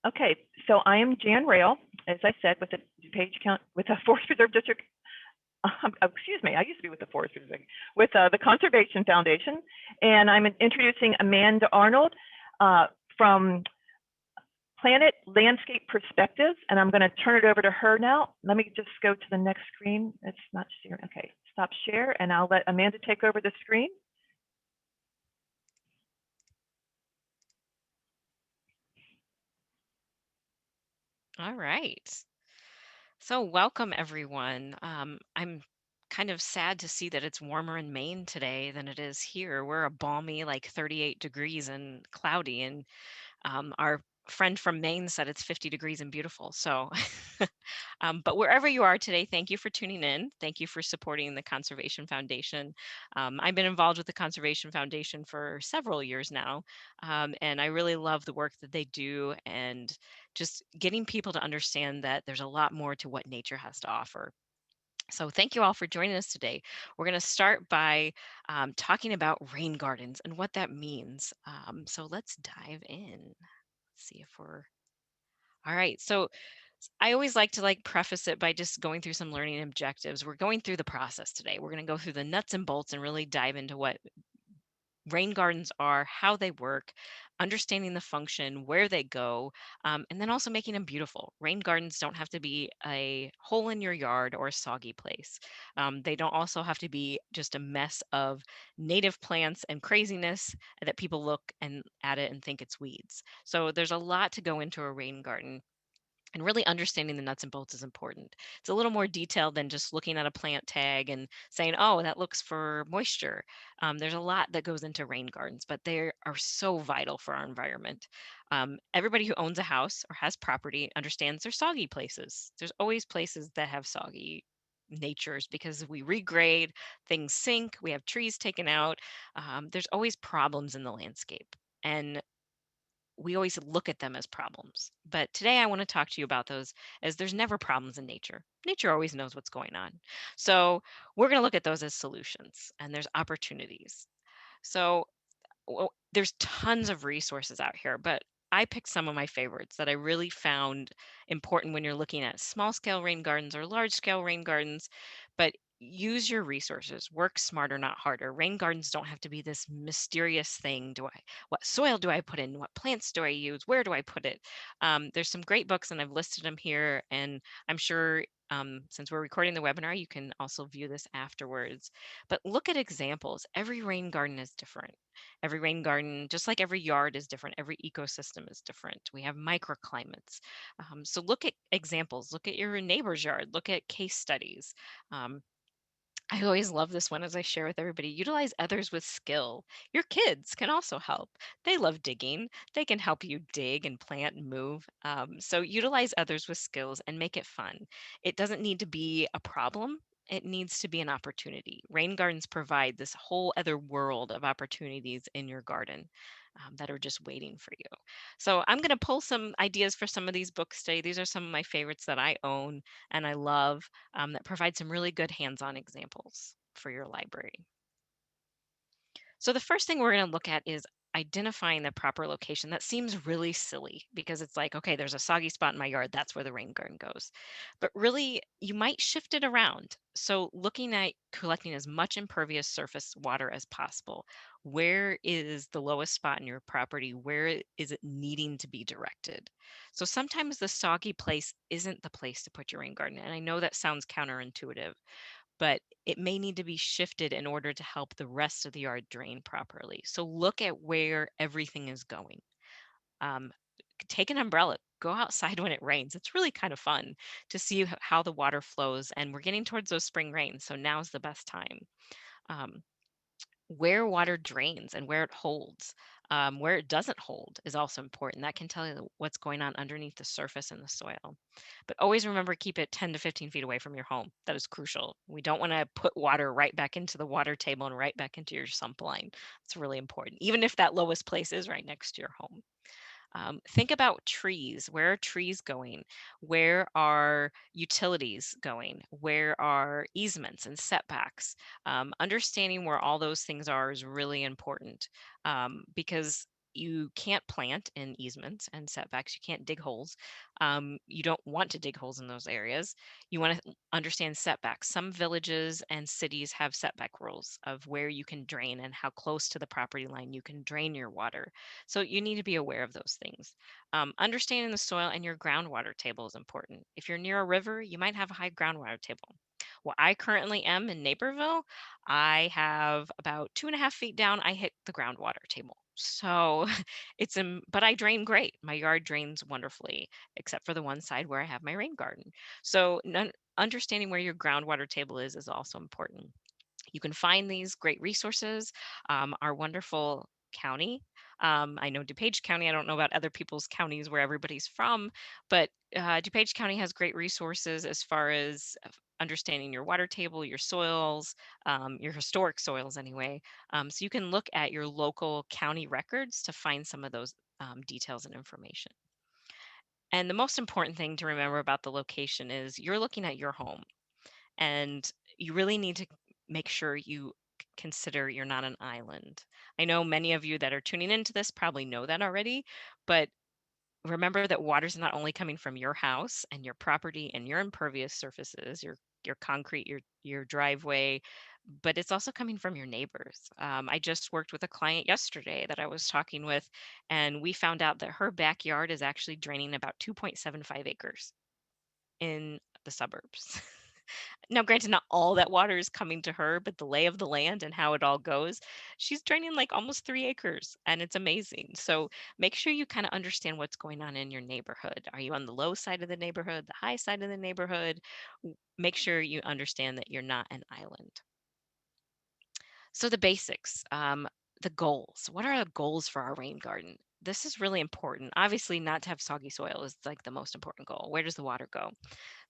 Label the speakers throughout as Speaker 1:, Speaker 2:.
Speaker 1: Okay, so I am Jan Rail, as I said, with the Page Count with the Forest Preserve District. Excuse me, I used to be with the Forest Preserve, with the Conservation Foundation, and I'm introducing Amanda Arnold from Planet Landscape Perspectives, and I'm going to turn it over to her now. Let me just go to the next screen. It's not sharing. Okay, stop share, and I'll let Amanda take over the screen.
Speaker 2: All right. So welcome everyone. I'm kind of sad to see that it's warmer in Maine today than it is here. We're a balmy like 38 degrees and cloudy, and our friend from Maine said it's 50 degrees and beautiful. So, but wherever you are today, thank you for tuning in. Thank you for supporting the Conservation Foundation. I've been involved with the Conservation Foundation for several years now, and I really love the work that they do and just getting people to understand that there's a lot more to what nature has to offer. So thank you all for joining us today. We're going to start by talking about rain gardens and what that means. So let's dive in. Let's see if we're all right. So I always like to preface it by just going through some learning objectives. We're going through the process today. We're going to go through the nuts and bolts and really dive into what rain gardens are, how they work, understanding the function, where they go, and then also making them beautiful. Rain gardens don't have to be a hole in your yard or a soggy place. They don't also have to be just a mess of native plants and craziness that people look at it and think it's weeds. So there's a lot to go into a rain garden. And really understanding the nuts and bolts is important. It's a little more detailed than just looking at a plant tag and saying, oh, that looks for moisture. There's a lot that goes into rain gardens, but they are so vital for our environment. Everybody who owns a house or has property understands there's soggy places. There's always places that have soggy natures because we regrade, things sink, we have trees taken out. There's always problems in the landscape. And we always look at them as problems. But today I want to talk to you about those as there's never problems in nature. Nature always knows what's going on. So we're going to look at those as solutions and there's opportunities. So there's tons of resources out here, but I picked some of my favorites that I really found important when you're looking at small scale rain gardens or large scale rain gardens. But use your resources, work smarter, not harder. Rain gardens don't have to be this mysterious thing. What soil do I put in? What plants do I use? Where do I put it? There's some great books, and I've listed them here. And I'm sure since we're recording the webinar, you can also view this afterwards. But look at examples. Every rain garden is different. Every rain garden, just like every yard is different, every ecosystem is different. We have microclimates. So look at examples, look at your neighbor's yard, look at case studies. Um, I always love this one as I share with everybody. Utilize others with skill. Your kids can also help. They love digging. They can help you dig and plant and move. So utilize others with skills and make it fun. It doesn't need to be a problem. It needs to be an opportunity. Rain gardens provide this whole other world of opportunities in your garden that are just waiting for you. So I'm going to pull some ideas for some of these books today. These are some of my favorites that I own and I love that provide some really good hands-on examples for your library. So the first thing we're going to look at is identifying the proper location. That seems really silly because it's like, okay, there's a soggy spot in my yard. That's where the rain garden goes. But really, you might shift it around. So looking at collecting as much impervious surface water as possible. Where is the lowest spot in your property? Where is it needing to be directed? So sometimes the soggy place isn't the place to put your rain garden. And I know that sounds counterintuitive, but it may need to be shifted in order to help the rest of the yard drain properly. So look at where everything is going. Um, Take an umbrella, go outside when it rains. It's really kind of fun to see how the water flows. And we're getting towards those spring rains. So now's the best time. Um, where water drains and where it holds. Where it doesn't hold is also important. That can tell you what's going on underneath the surface in the soil. But always remember, keep it 10 to 15 feet away from your home. That is crucial. We don't want to put water right back into the water table and right back into your sump line. It's really important, even if that lowest place is right next to your home. Think about trees. Where are trees going? Where are utilities going? Where are easements and setbacks? Understanding where all those things are is really important because You can't plant in easements and setbacks. You can't dig holes. You don't want to dig holes in those areas. You want to understand setbacks. Some villages and cities have setback rules of where you can drain and how close to the property line you can drain your water. So you need to be aware of those things. Understanding the soil and your groundwater table is important. If you're near a river, you might have a high groundwater table. Well, I currently am in Naperville. I have about 2.5 feet down, I hit the groundwater table. So but I drain great. My yard drains wonderfully, except for the one side where I have my rain garden. So understanding where your groundwater table is also important. You can find these great resources. Our wonderful county. I know DuPage County. I don't know about other people's counties where everybody's from, but DuPage County has great resources as far as understanding your water table, your soils, your historic soils anyway. So you can look at your local county records to find some of those details and information. And the most important thing to remember about the location is you're looking at your home, and you really need to make sure you consider you're not an island. I know many of you that are tuning into this probably know that already, but remember that water's not only coming from your house and your property and your impervious surfaces, your concrete, your driveway, but it's also coming from your neighbors. I just worked with a client yesterday that I was talking with, and we found out that her backyard is actually draining about 2.75 acres in the suburbs. Now, granted, not all that water is coming to her, but the lay of the land and how it all goes, she's draining like almost 3 acres, and it's amazing. So make sure you kind of understand what's going on in your neighborhood. Are you on the low side of the neighborhood, the high side of the neighborhood? Make sure you understand that you're not an island. So the basics, the goals. What are the goals for our rain garden? This is really important. Obviously, not to have soggy soil is like the most important goal. Where does the water go?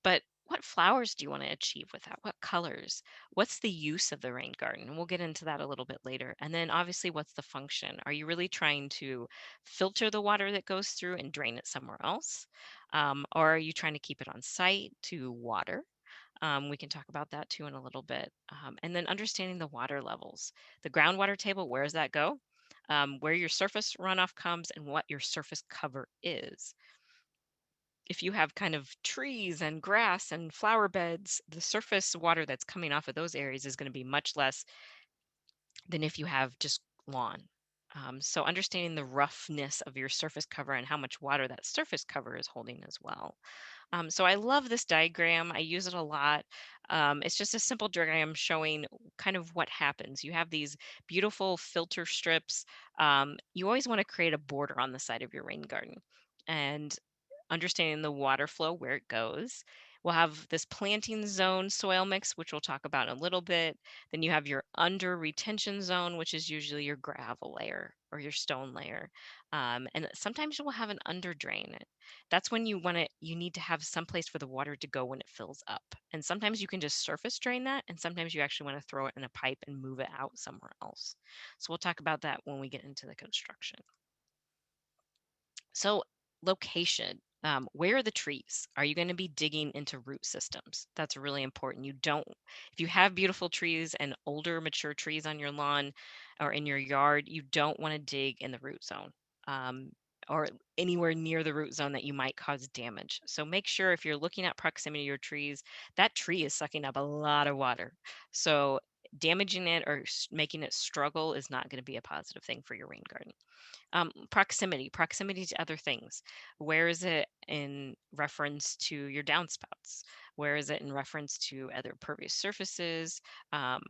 Speaker 2: But what flowers do you want to achieve with that? What colors? What's the use of the rain garden? And we'll get into that a little bit later. And then obviously, what's the function? Are you really trying to filter the water that goes through and drain it somewhere else? Or are you trying to keep it on site to water? We can talk about that too in a little bit. And then understanding the water levels. The groundwater table, where does that go? Where your surface runoff comes and what your surface cover is. If you have kind of trees and grass and flower beds, the surface water that's coming off of those areas is going to be much less than if you have just lawn. So understanding the roughness of your surface cover and how much water that surface cover is holding as well. So I love this diagram. I use it a lot. It's just a simple diagram showing kind of what happens. You have these beautiful filter strips. You always want to create a border on the side of your rain garden. And understanding the water flow, where it goes. We'll have this planting zone soil mix, which we'll talk about in a little bit. Then you have your under retention zone, which is usually your gravel layer or your stone layer. And sometimes you will have an under drain. That's when you need to have some place for the water to go when it fills up. And sometimes you can just surface drain that, and sometimes you actually want to throw it in a pipe and move it out somewhere else. So we'll talk about that when we get into the construction. So, location. Where are the trees? Are you going to be digging into root systems? That's really important. If you have beautiful trees and older mature trees on your lawn or in your yard, you don't want to dig in the root zone, um, or anywhere near the root zone that you might cause damage. So make sure if you're looking at proximity to your trees, that tree is sucking up a lot of water. So damaging it or making it struggle is not going to be a positive thing for your rain garden. Proximity to other things. Where is it in reference to your downspouts? Where is it in reference to other pervious surfaces? Um,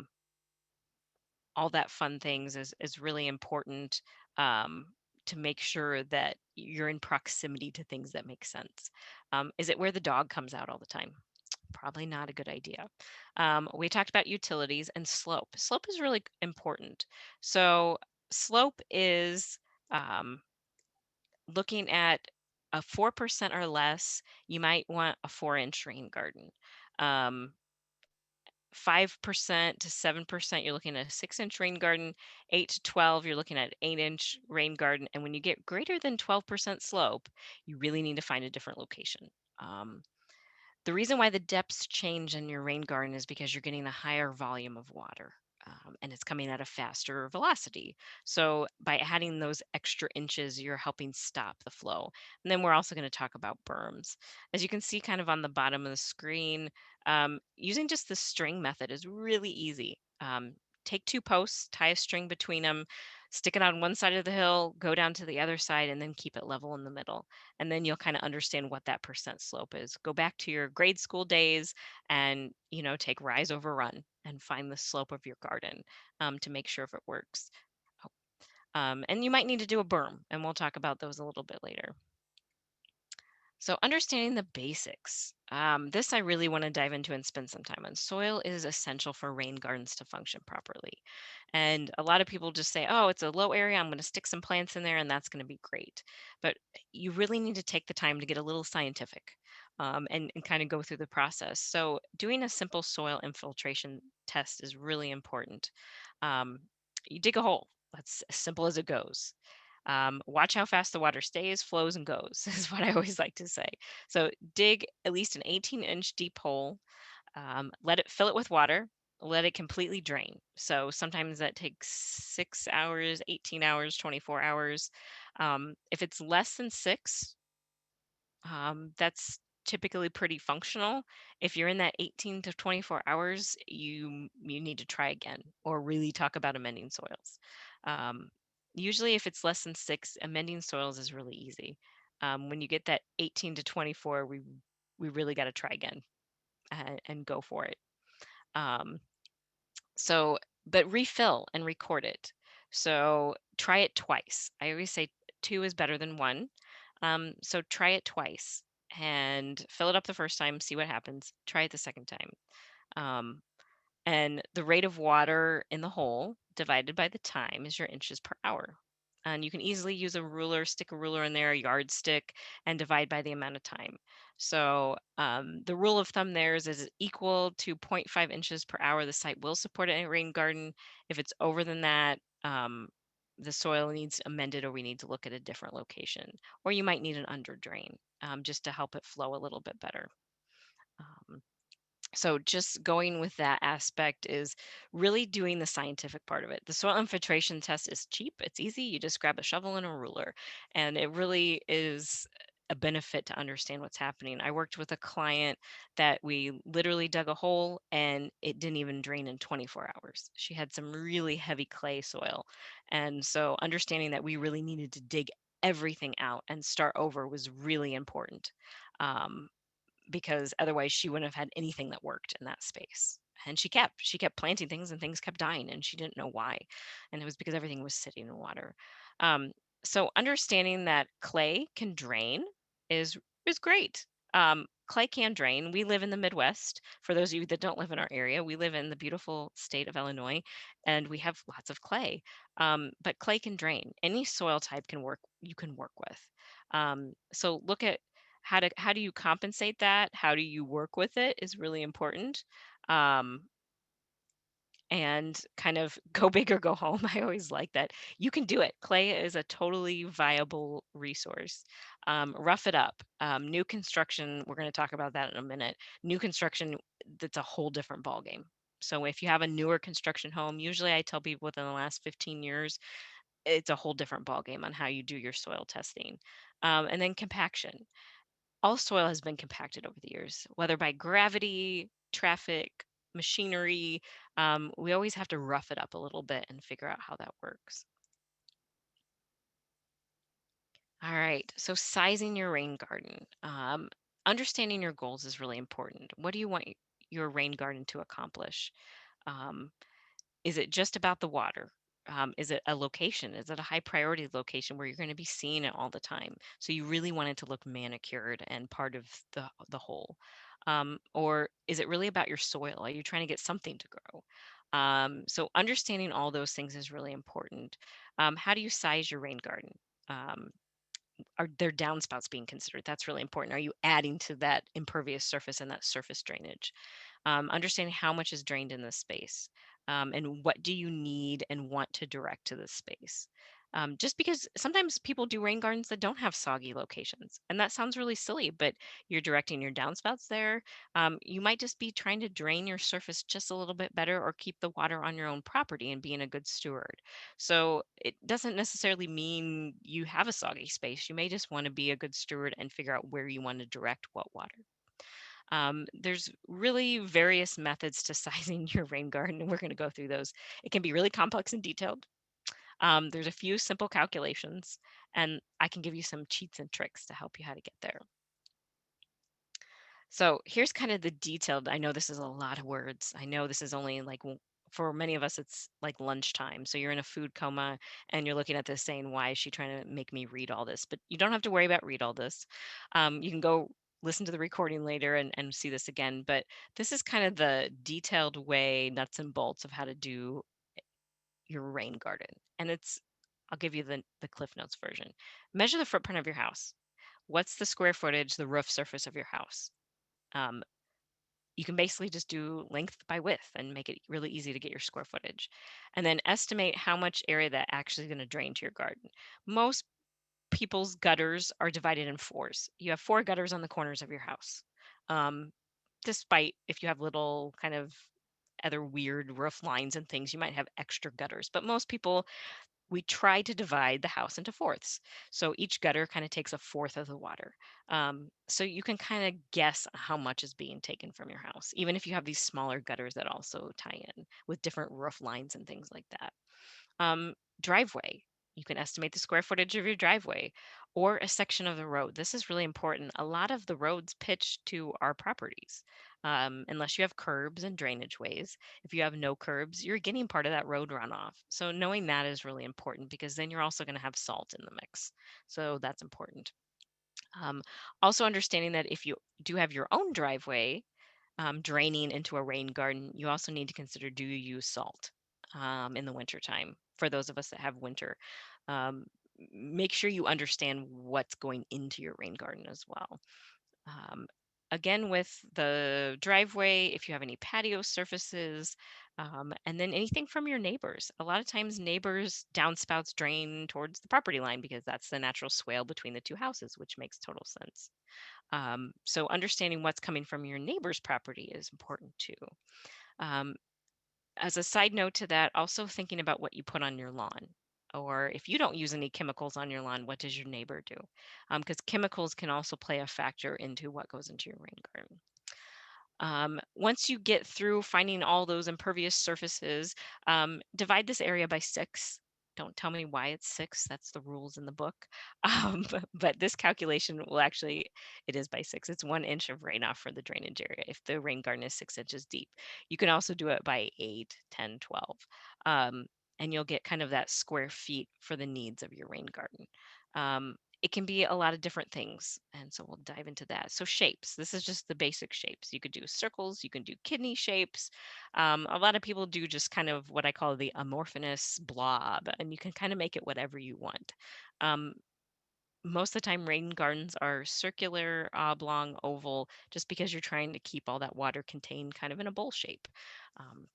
Speaker 2: all that fun things is really important, um, to make sure that you're in proximity to things that make sense. Is it where the dog comes out all the time? Probably not a good idea. We talked about utilities and slope. Slope is really important. So slope is, um, looking at a 4% or less, you might want a 4-inch rain garden. 5% to 7%, you're looking at a 6-inch rain garden. 8 to 12, you're looking at an 8-inch rain garden. And when you get greater than 12% slope, you really need to find a different location. Um, the reason why the depths change in your rain garden is because you're getting a higher volume of water. and it's coming at a faster velocity. So by adding those extra inches, you're helping stop the flow. And then we're also going to talk about berms. As you can see kind of on the bottom of the screen, using just the string method is really easy. Take two posts, tie a string between them, stick it on one side of the hill, go down to the other side, and then keep it level in the middle. And then you'll kind of understand what that percent slope is. Go back to your grade school days and, take rise over run and find the slope of your garden, to make sure if it works. And you might need to do a berm, and we'll talk about those a little bit later. So, understanding the basics. This I really want to dive into and spend some time on. Soil is essential for rain gardens to function properly. And a lot of people just say, oh, it's a low area. I'm going to stick some plants in there and that's going to be great. But you really need to take the time to get a little scientific, and kind of go through the process. So, doing a simple soil infiltration test is really important. Um, you dig a hole. That's as simple as it goes. Watch how fast the water stays, flows, and goes, is what I always like to say. So dig at least an 18-inch deep hole, let it fill it with water, let it completely drain. So sometimes that takes 6 hours, 18 hours, 24 hours. If it's less than six, that's typically pretty functional. If you're in that 18 to 24 hours, you need to try again or really talk about amending soils. Um, Usually, if it's less than six, amending soils is really easy. When you get that 18 to 24, we really got to try again and go for it. Um, so, but refill and record it. So try it twice. I always say two is better than one. So try it twice and fill it up the first time, see what happens. Try it the second time. Um, and the rate of water in the hole divided by the time is your inches per hour. And you can easily use a ruler, stick a ruler in there, a yardstick, and divide by the amount of time. So the rule of thumb there is equal to 0.5 inches per hour. The site will support a rain garden. If it's over than that, the soil needs amended or we need to look at a different location. Or you might need an under drain, just to help it flow a little bit better. Um, so just going with that aspect is really doing the scientific part of it. The soil infiltration test is cheap, it's easy. You just grab a shovel and a ruler, and it really is a benefit to understand what's happening. I worked with a client that we literally dug a hole and it didn't even drain in 24 hours. She had some really heavy clay soil. And so understanding that we really needed to dig everything out and start over was really important. Um, because otherwise she wouldn't have had anything that worked in that space. And she kept planting things and things kept dying and she didn't know why. And it was because everything was sitting in water. Um, so understanding that clay can drain is great. Clay can drain. We live in the Midwest. For those of you that don't live in our area, we live in the beautiful state of Illinois, and we have lots of clay. But clay can drain. Any soil type can work. You can work with. So look at how do you compensate that? How do you work with it is really important. Um, and kind of go big or go home. I always like that. You can do it. Clay is a totally viable resource. Rough it up. New construction, we're going to talk about that in a minute. New construction, that's a whole different ballgame. So if you have a newer construction home, usually I tell people within the last 15 years, it's a whole different ballgame on how you do your soil testing. And then compaction. All soil has been compacted over the years, whether by gravity, traffic, machinery. We always have to rough it up a little bit and figure out how that works. All right, so sizing your rain garden. Understanding your goals is really important. What do you want your rain garden to accomplish? Um, Is it just about the water? Is it a location? Is it a high priority location where you're going to be seeing it all the time? So you really want it to look manicured and part of the whole. Or is it really about your soil? Are you trying to get something to grow? So understanding all those things is really important. How do you size your rain garden? Um, are there downspouts being considered? That's really important. Are you adding to that impervious surface and that surface drainage? Understanding how much is drained in this space, and what do you need and want to direct to this space. Just because sometimes people do rain gardens that don't have soggy locations, and that sounds really silly, but you're directing your downspouts there. You might just be trying to drain your surface just a little bit better or keep the water on your own property and being a good steward. So it doesn't necessarily mean you have a soggy space. You may just want to be a good steward and figure out where you want to direct what water. There's really various methods to sizing your rain garden, and we're going to go through those. It can be really complex and detailed. There's a few simple calculations, and I can give you some cheats and tricks to help you how to get there. So here's kind of the detailed. I know this is a lot of words. I know this is only like for many of us, it's like lunchtime. So you're in a food coma and you're looking at this saying, why is she trying to make me read all this? But you don't have to worry about read all this. You can go listen to the recording later and see this again. But this is kind of the detailed way, nuts and bolts of how to do your rain garden. And I'll give you the Cliff Notes version. Measure the footprint of your house. What's the square footage, the roof surface of your house? Um, you can basically just do length by width and make it really easy to get your square footage. And then estimate how much area that actually is going to drain to your garden. Most people's gutters are divided in fours. You have four gutters on the corners of your house. Um, Despite if you have little kind of other weird roof lines and things, you might have extra gutters. But most people, we try to divide the house into fourths. So each gutter kind of takes a fourth of the water. So you can kind of guess how much is being taken from your house, even if you have these smaller gutters that also tie in with different roof lines and things like that. Um, Driveway. You can estimate the square footage of your driveway or a section of the road. This is really important. A lot of the roads pitch to our properties, unless you have curbs and drainage ways. If you have no curbs, you're getting part of that road runoff. So knowing that is really important because then you're also going to have salt in the mix. So that's important. Um, Also understanding that if you do have your own driveway, draining into a rain garden, you also need to consider, do you use salt in the wintertime? For those of us that have winter, um, make sure you understand what's going into your rain garden as well. Um, Again, with the driveway, if you have any patio surfaces, and then anything from your neighbors. A lot of times, neighbors' downspouts drain towards the property line because that's the natural swale between the two houses, which makes total sense. So understanding what's coming from your neighbor's property is important too. Um, as a side note to that, also thinking about what you put on your lawn. Or if you don't use any chemicals on your lawn, what does your neighbor do? Because chemicals can also play a factor into what goes into your rain garden. Once you get through finding all those impervious surfaces, divide this area by 6. Don't tell me why it's 6. That's the rules in the book. But this calculation will actually, it is by 6. It's 1 inch of rain off for the drainage area if the rain garden is 6 inches deep. You can also do it by 8, 10, 12. Um, and you'll get kind of that square feet for the needs of your rain garden. It can be a lot of different things. And so we'll dive into that. So shapes, this is just the basic shapes. You could do circles, you can do kidney shapes. A lot of people do just kind of what I call the amorphous blob, and you can kind of make it whatever you want. Um, Most of the time, rain gardens are circular, oblong, oval, just because you're trying to keep all that water contained kind of in a bowl shape. Um,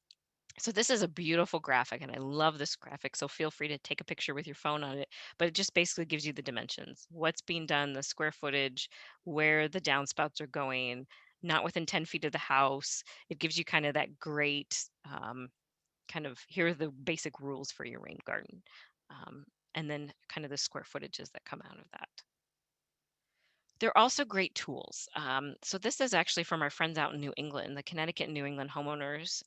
Speaker 2: so this is a beautiful graphic and I love this graphic. So feel free to take a picture with your phone on it, but it just basically gives you the dimensions, what's being done, the square footage, where the downspouts are going, not within 10 feet of the house. It gives you kind of that great kind of, here are the basic rules for your rain garden. Um, and then kind of the square footages that come out of that. They're also great tools. So this is actually from our friends out in New England, the Connecticut and New England homeowners.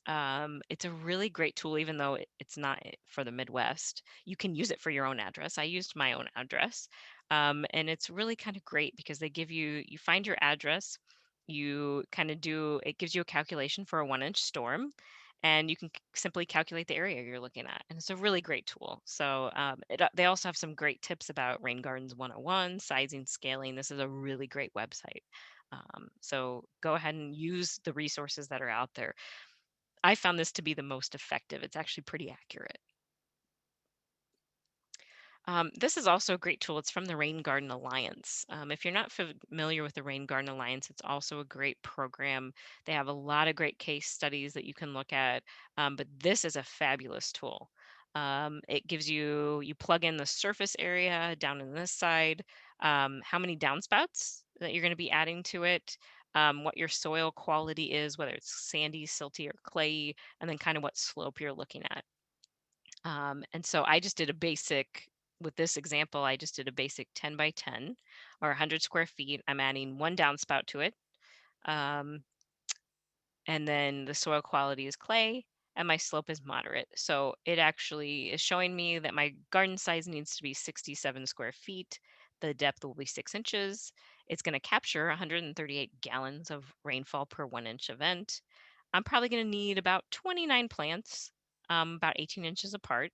Speaker 2: It's a really great tool, even though it's not for the Midwest. You can use it for your own address. I used my own address, and it's really kind of great because they give you, you find your address, you kind of do, it gives you a calculation for a 1 inch storm, and you can simply calculate the area you're looking at. And it's a really great tool. So they also have some great tips about Rain Gardens 101, sizing, scaling. This is a really great website. So go ahead and use the resources that are out there. I found this to be the most effective. It's actually pretty accurate. This is also a great tool. It's from the Rain Garden Alliance. If you're not familiar with the Rain Garden Alliance, it's also a great program. They have a lot of great case studies that you can look at, but this is a fabulous tool. It gives you plug in the surface area down in this side, how many downspouts that you're going to be adding to it, what your soil quality is, whether it's sandy, silty, or clayey, and then kind of what slope you're looking at. And so I just did a basic, with this example, I just did a basic 10 by 10 or 100 square feet. I'm adding one downspout to it. Um, and then the soil quality is clay and my slope is moderate. So it actually is showing me that my garden size needs to be 67 square feet. The depth will be 6 inches. It's going to capture 138 gallons of rainfall per 1 inch event. I'm probably going to need about 29 plants, about 18 inches apart,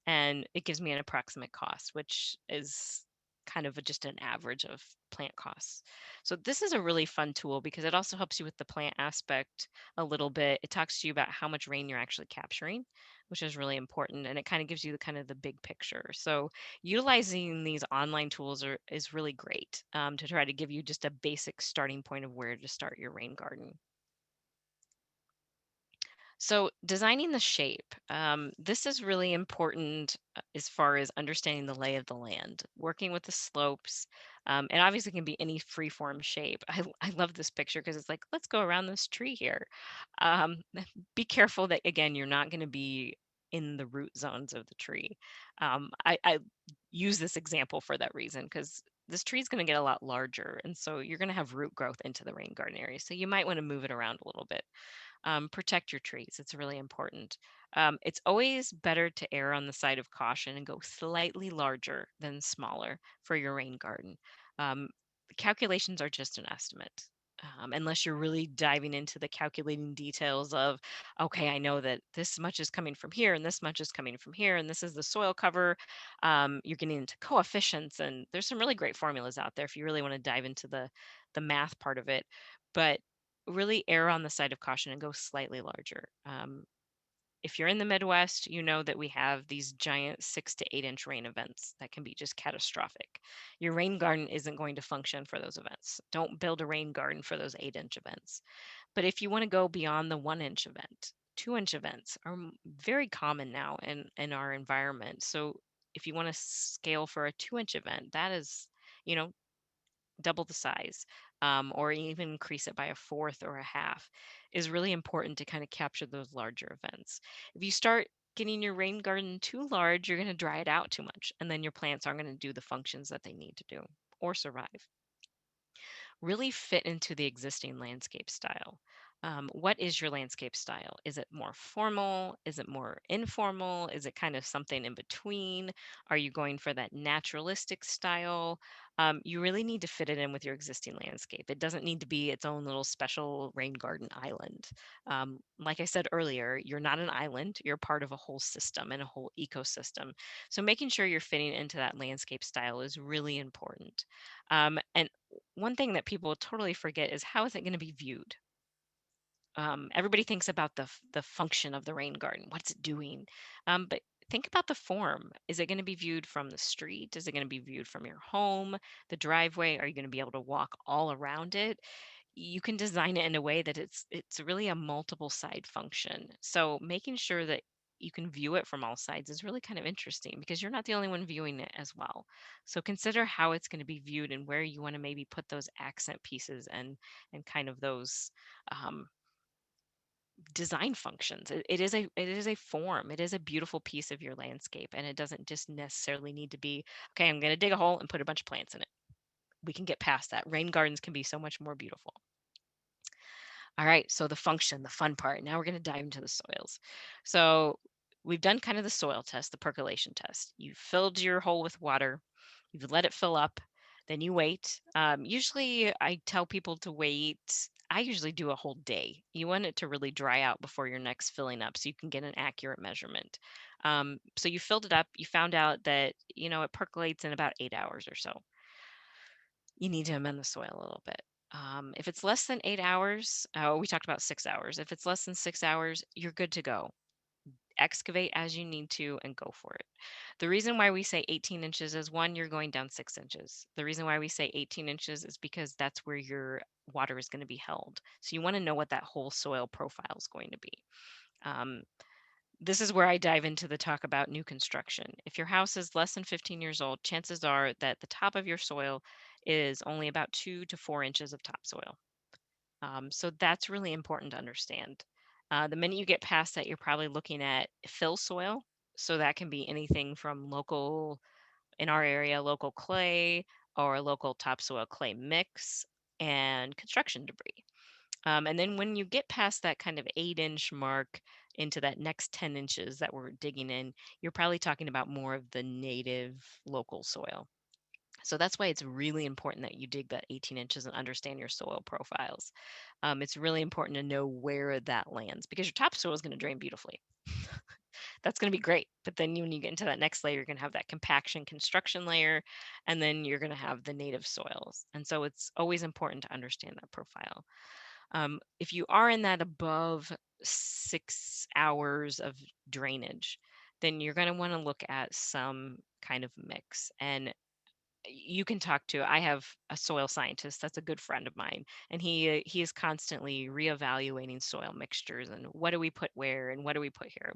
Speaker 2: and it gives me an approximate cost, which is kind of just an average of plant costs. So this is a really fun tool because it also helps you with the plant aspect a little bit. It talks to you about how much rain you're actually capturing, which is really important, and it kind of gives you the kind of the big picture. So utilizing these online tools is really great, to try to give you just a basic starting point of where to start your rain garden. So designing the shape, this is really important as far as understanding the lay of the land, working with the slopes, and obviously can be any freeform shape. I love this picture because it's like, let's go around this tree here. Um, be careful that, again, you're not going to be in the root zones of the tree. I use this example for that reason because this tree is going to get a lot larger. And so you're going to have root growth into the rain garden area. So you might want to move it around a little bit. Protect your trees. It's really important. It's always better to err on the side of caution and go slightly larger than smaller for your rain garden. The calculations are just an estimate. Unless you're really diving into the calculating details of, okay, I know that this much is coming from here and this much is coming from here, and this is the soil cover. You're getting into coefficients, and there's some really great formulas out there if you really want to dive into the math part of it. But really err on the side of caution and go slightly larger. If you're in the Midwest, you know that we have these giant 6 to 8 inch rain events that can be just catastrophic. Your rain garden isn't going to function for those events. Don't build a rain garden for those 8 inch events. But if you want to go beyond the 1 inch event, 2 inch events are very common now in our environment. So if you want to scale for a 2 inch event, that is, you know, double the size, or even increase it by a fourth or a half, is really important to kind of capture those larger events. If you start getting your rain garden too large, you're going to dry it out too much, and then your plants aren't going to do the functions that they need to do or survive. Really fit into the existing landscape style. What is your landscape style? Is it more formal? Is it more informal? Is it kind of something in between? Are you going for that naturalistic style? You really need to fit it in with your existing landscape. It doesn't need to be its own little special rain garden island. Like I said earlier, you're not an island, you're part of a whole system and a whole ecosystem. So making sure you're fitting into that landscape style is really important. And one thing that people totally forget is, how is it going to be viewed? Everybody thinks about the function of the rain garden. What's it doing? But think about the form. Is it going to be viewed from the street? Is it going to be viewed from your home, the driveway? Are you going to be able to walk all around it? You can design it in a way that it's really a multiple side function. So making sure that you can view it from all sides is really kind of interesting because you're not the only one viewing it as well. So consider how it's going to be viewed and where you want to maybe put those accent pieces and kind of those, um, design functions. It is a form. It is a beautiful piece of your landscape, and it doesn't just necessarily need to be, okay, I'm going to dig a hole and put a bunch of plants in it. We can get past that. Rain gardens can be so much more beautiful. All right, so the function, the fun part. Now we're going to dive into the soils. So we've done kind of the soil test, the percolation test. You've filled your hole with water, you've let it fill up, then you wait. Usually I tell people to wait. I usually do a whole day. You want it to really dry out before your next filling up so you can get an accurate measurement. So you filled it up, you found out that, it percolates in about 8 hours or so. You need to amend the soil a little bit. If it's less than 8 hours, we talked about 6 hours. If it's less than 6 hours, you're good to go. Excavate as you need to and go for it. The reason why we say 18 inches is, one, you're going down 6 inches. The reason why we say 18 inches is because that's where your water is going to be held. So you want to know what that whole soil profile is going to be. Um, This is where I dive into the talk about new construction. If your house is less than 15 years old, chances are that the top of your soil is only about 2 to 4 inches of topsoil. So that's really important to understand. The minute you get past that, you're probably looking at fill soil. So that can be anything from local, in our area, local clay or local topsoil clay mix and construction debris. And then when you get past that kind of 8 inch mark into that next 10 inches that we're digging in, you're probably talking about more of the native local soil. So that's why it's really important that you dig that 18 inches and understand your soil profiles. It's really important to know where that lands because your topsoil is going to drain beautifully. That's going to be great. But then when you get into that next layer, you're going to have that compaction construction layer, and then you're going to have the native soils. And so it's always important to understand that profile. If you are in that above 6 hours of drainage, then you're going to want to look at some kind of mix. And you can talk to, I have a soil scientist that's a good friend of mine, and he is constantly reevaluating soil mixtures and what do we put where and what do we put here.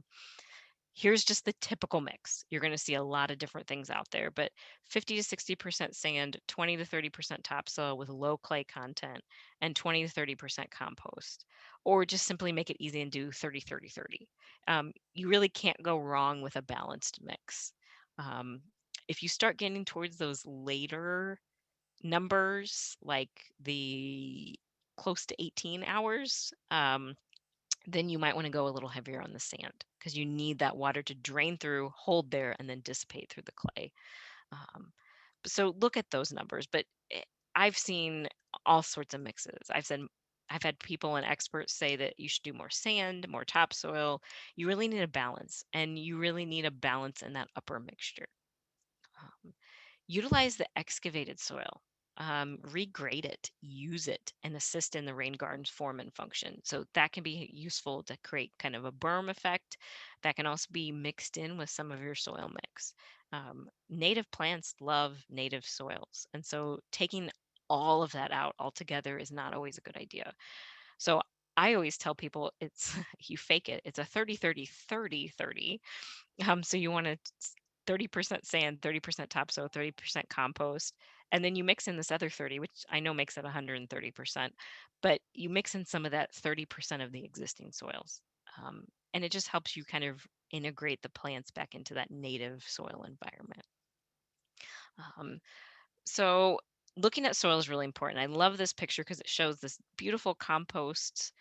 Speaker 2: Here's just the typical mix. You're going to see a lot of different things out there, but 50 to 60% sand, 20 to 30% topsoil with low clay content, and 20 to 30% compost. Or just simply make it easy and do 30, 30, 30. You really can't go wrong with a balanced mix. Um, if you start getting towards those later numbers, like the close to 18 hours, then you might want to go a little heavier on the sand because you need that water to drain through, hold there, and then dissipate through the clay. Um, so look at those numbers. But I've seen all sorts of mixes. I've had people and experts say that you should do more sand, more topsoil. You really need a balance, and you really need a balance in that upper mixture. Um, Utilize the excavated soil. Regrade it, use it, and assist in the rain garden's form and function. So that can be useful to create kind of a berm effect. That can also be mixed in with some of your soil mix. Native plants love native soils. And so taking all of that out altogether is not always a good idea. So I always tell people it's you fake it. It's a 30 30 30 30. So you want to 30% sand, 30% topsoil, 30% compost, and then you mix in this other 30, which I know makes it 130%, but you mix in some of that 30% of the existing soils. And it just helps you kind of integrate the plants back into that native soil environment. Um, so looking at soil is really important. I love this picture because it shows this beautiful compost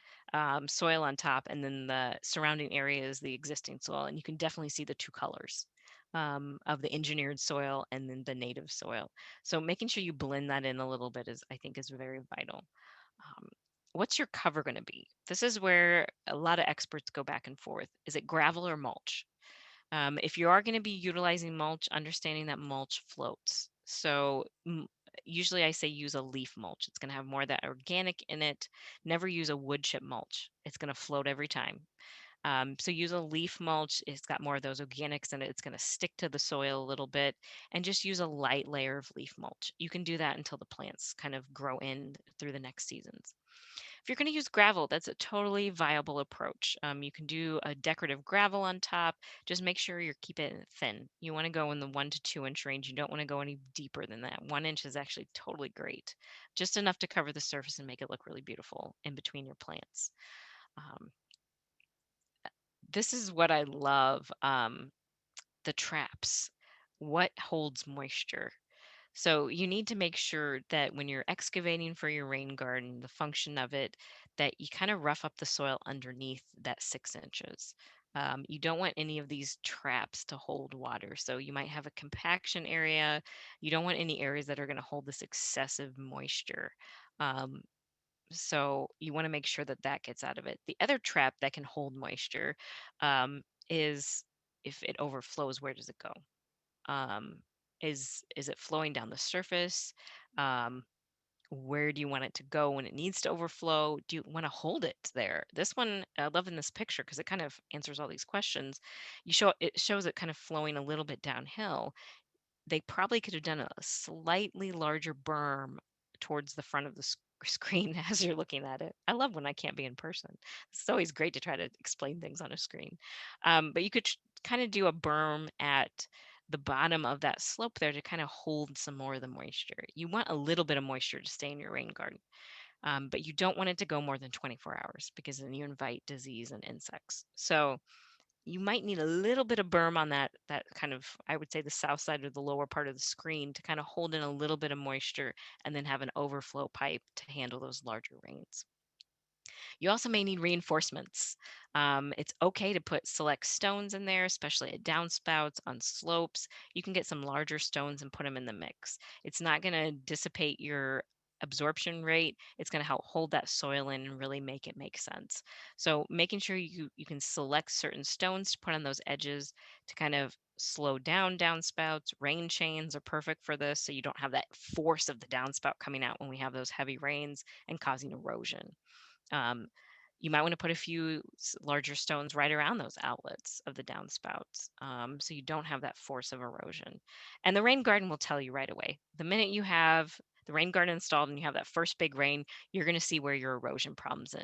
Speaker 2: soil on top, and then the surrounding area is the existing soil, and you can definitely see the two colors of the engineered soil and then the native soil. So making sure you blend that in a little bit is, I think, is very vital. Um, what's your cover going to be? This is where a lot of experts go back and forth. Is it gravel or mulch? If you are going to be utilizing mulch, understanding that mulch floats. So usually I say use a leaf mulch. It's going to have more of that organic in it. Never use a wood chip mulch. It's going to float every time. So use a leaf mulch. It's got more of those organics in it. It's going to stick to the soil a little bit, and just use a light layer of leaf mulch. You can do that until the plants kind of grow in through the next seasons. If you're going to use gravel, that's a totally viable approach. You can do a decorative gravel on top. Just make sure you're keeping it thin. You want to go in the 1 to 2 inch range. You don't want to go any deeper than that. 1 inch is actually totally great, just enough to cover the surface and make it look really beautiful in between your plants. Um, this is what I love. The traps. What holds moisture? So you need to make sure that when you're excavating for your rain garden, the function of it, that you kind of rough up the soil underneath that 6 inches. You don't want any of these traps to hold water. So you might have a compaction area. You don't want any areas that are going to hold this excessive moisture. Um, so you want to make sure that that gets out of it. The other trap that can hold moisture is if it overflows, where does it go? um, is it flowing down the surface? um, where do you want it to go when it needs to overflow? Do you want to hold it there? This one I love in this picture because it kind of answers all these questions. It shows it kind of flowing a little bit downhill. They probably could have done a slightly larger berm towards the front of screen as you're looking at it. I love when I can't be in person. It's always great to try to explain things on a screen. But you could kind of do a berm at the bottom of that slope there to kind of hold some more of the moisture. You want a little bit of moisture to stay in your rain garden, but you don't want it to go more than 24 hours because then you invite disease and insects. So you might need a little bit of berm on that kind of, I would say, the south side or the lower part of the screen to kind of hold in a little bit of moisture and then have an overflow pipe to handle those larger rains. You also may need reinforcements. It's okay to put select stones in there, especially at downspouts, on slopes. You can get some larger stones and put them in the mix. It's not going to dissipate your absorption rate. It's going to help hold that soil in and really make it make sense. So making sure you can select certain stones to put on those edges to kind of slow down downspouts. Rain chains are perfect for this, so you don't have that force of the downspout coming out when we have those heavy rains and causing erosion. Um, you might want to put a few larger stones right around those outlets of the downspouts, so you don't have that force of erosion. And the rain garden will tell you right away. The minute you have the rain garden installed and you have that first big rain, you're going to see where your erosion problems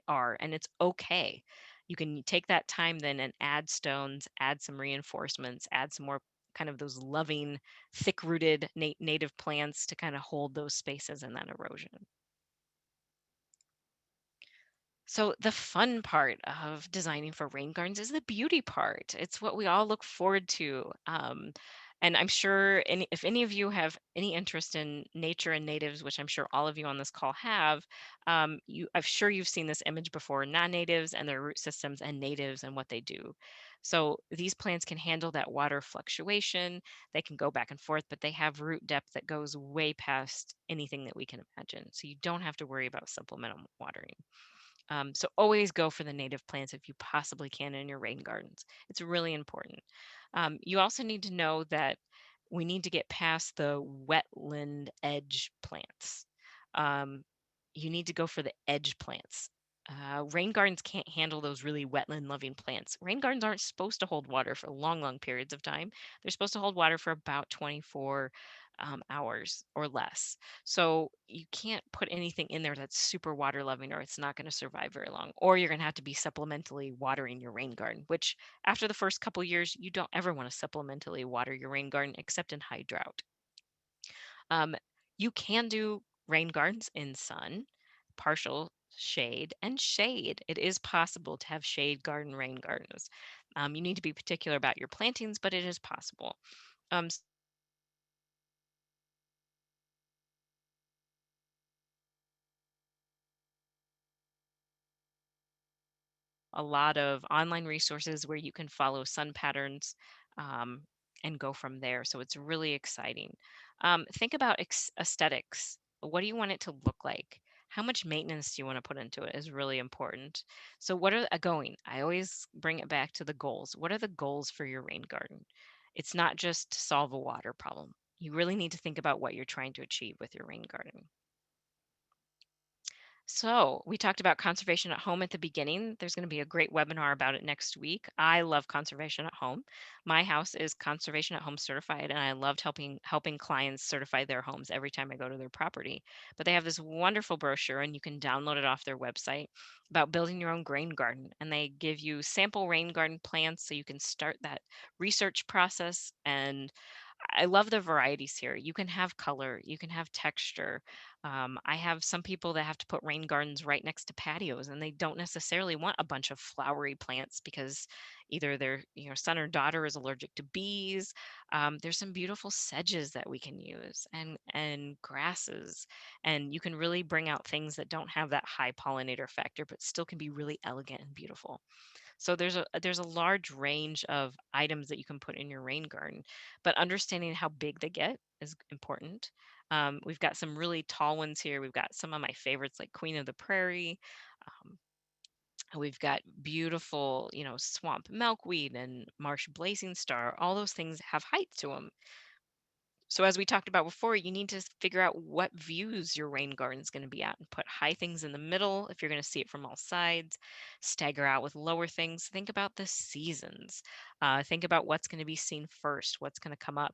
Speaker 2: are, and it's okay. You can take that time then and add stones, add some reinforcements, add some more kind of those loving, thick-rooted native plants to kind of hold those spaces and that erosion. So the fun part of designing for rain gardens is the beauty part. It's what we all look forward to. And I'm sure if any of you have any interest in nature and natives, which I'm sure all of you on this call have, I'm sure you've seen this image before: non-natives and their root systems, and natives and what they do. So these plants can handle that water fluctuation. They can go back and forth, but they have root depth that goes way past anything that we can imagine. So you don't have to worry about supplemental watering. So always go for the native plants if you possibly can in your rain gardens. It's really important. You also need to know that we need to get past the wetland edge plants. Um, you need to go for the edge plants. Rain gardens can't handle those really wetland loving plants. Rain gardens aren't supposed to hold water for long, long periods of time. They're supposed to hold water for about 24 hours or less. So you can't put anything in there that's super water loving, or it's not going to survive very long. Or you're going to have to be supplementally watering your rain garden, which after the first couple years, you don't ever want to supplementally water your rain garden except in high drought. Um, you can do rain gardens in sun, partial shade, and shade. It is possible to have shade garden rain gardens. You need to be particular about your plantings, but it is possible. Um, a lot of online resources where you can follow sun patterns, um, and go from there. So it's really exciting. Think about aesthetics. What do you want it to look like? How much maintenance do you want to put into it is really important. So, what are going? I always bring it back to the goals. What are the goals for your rain garden? It's not just to solve a water problem. You really need to think about what you're trying to achieve with your rain garden. So, we talked about conservation at home at the beginning. There's going to be a great webinar about it next week. I love conservation at home. My house is conservation at home certified, and I loved helping clients certify their homes every time I go to their property. But they have this wonderful brochure, and you can download it off their website, about building your own rain garden. And they give you sample rain garden plants so you can start that research process. And I love the varieties here. You can have color, you can have texture. I have some people that have to put rain gardens right next to patios, and they don't necessarily want a bunch of flowery plants because either their son or daughter is allergic to bees. There's some beautiful sedges that we can use, and grasses, and you can really bring out things that don't have that high pollinator factor, but still can be really elegant and beautiful. So there's a large range of items that you can put in your rain garden, but understanding how big they get is important. We've got some really tall ones here. We've got some of my favorites like Queen of the Prairie. Um, we've got beautiful, swamp milkweed and marsh blazing star. All those things have height to them. So as we talked about before, you need to figure out what views your rain garden is going to be at and put high things in the middle if you're going to see it from all sides. Stagger out with lower things. Think about the seasons. Think about what's going to be seen first, what's going to come up.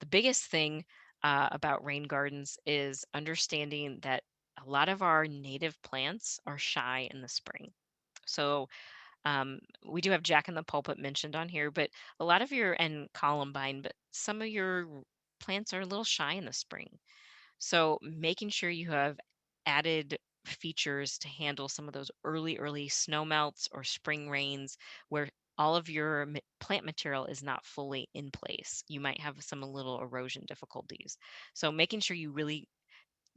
Speaker 2: The biggest thing about rain gardens is understanding that a lot of our native plants are shy in the spring. So we do have Jack in the Pulpit mentioned on here, but a lot of your and columbine, but some of your plants are a little shy in the spring. So making sure you have added features to handle some of those early snow melts or spring rains where all of your plant material is not fully in place. You might have some little erosion difficulties. So making sure you really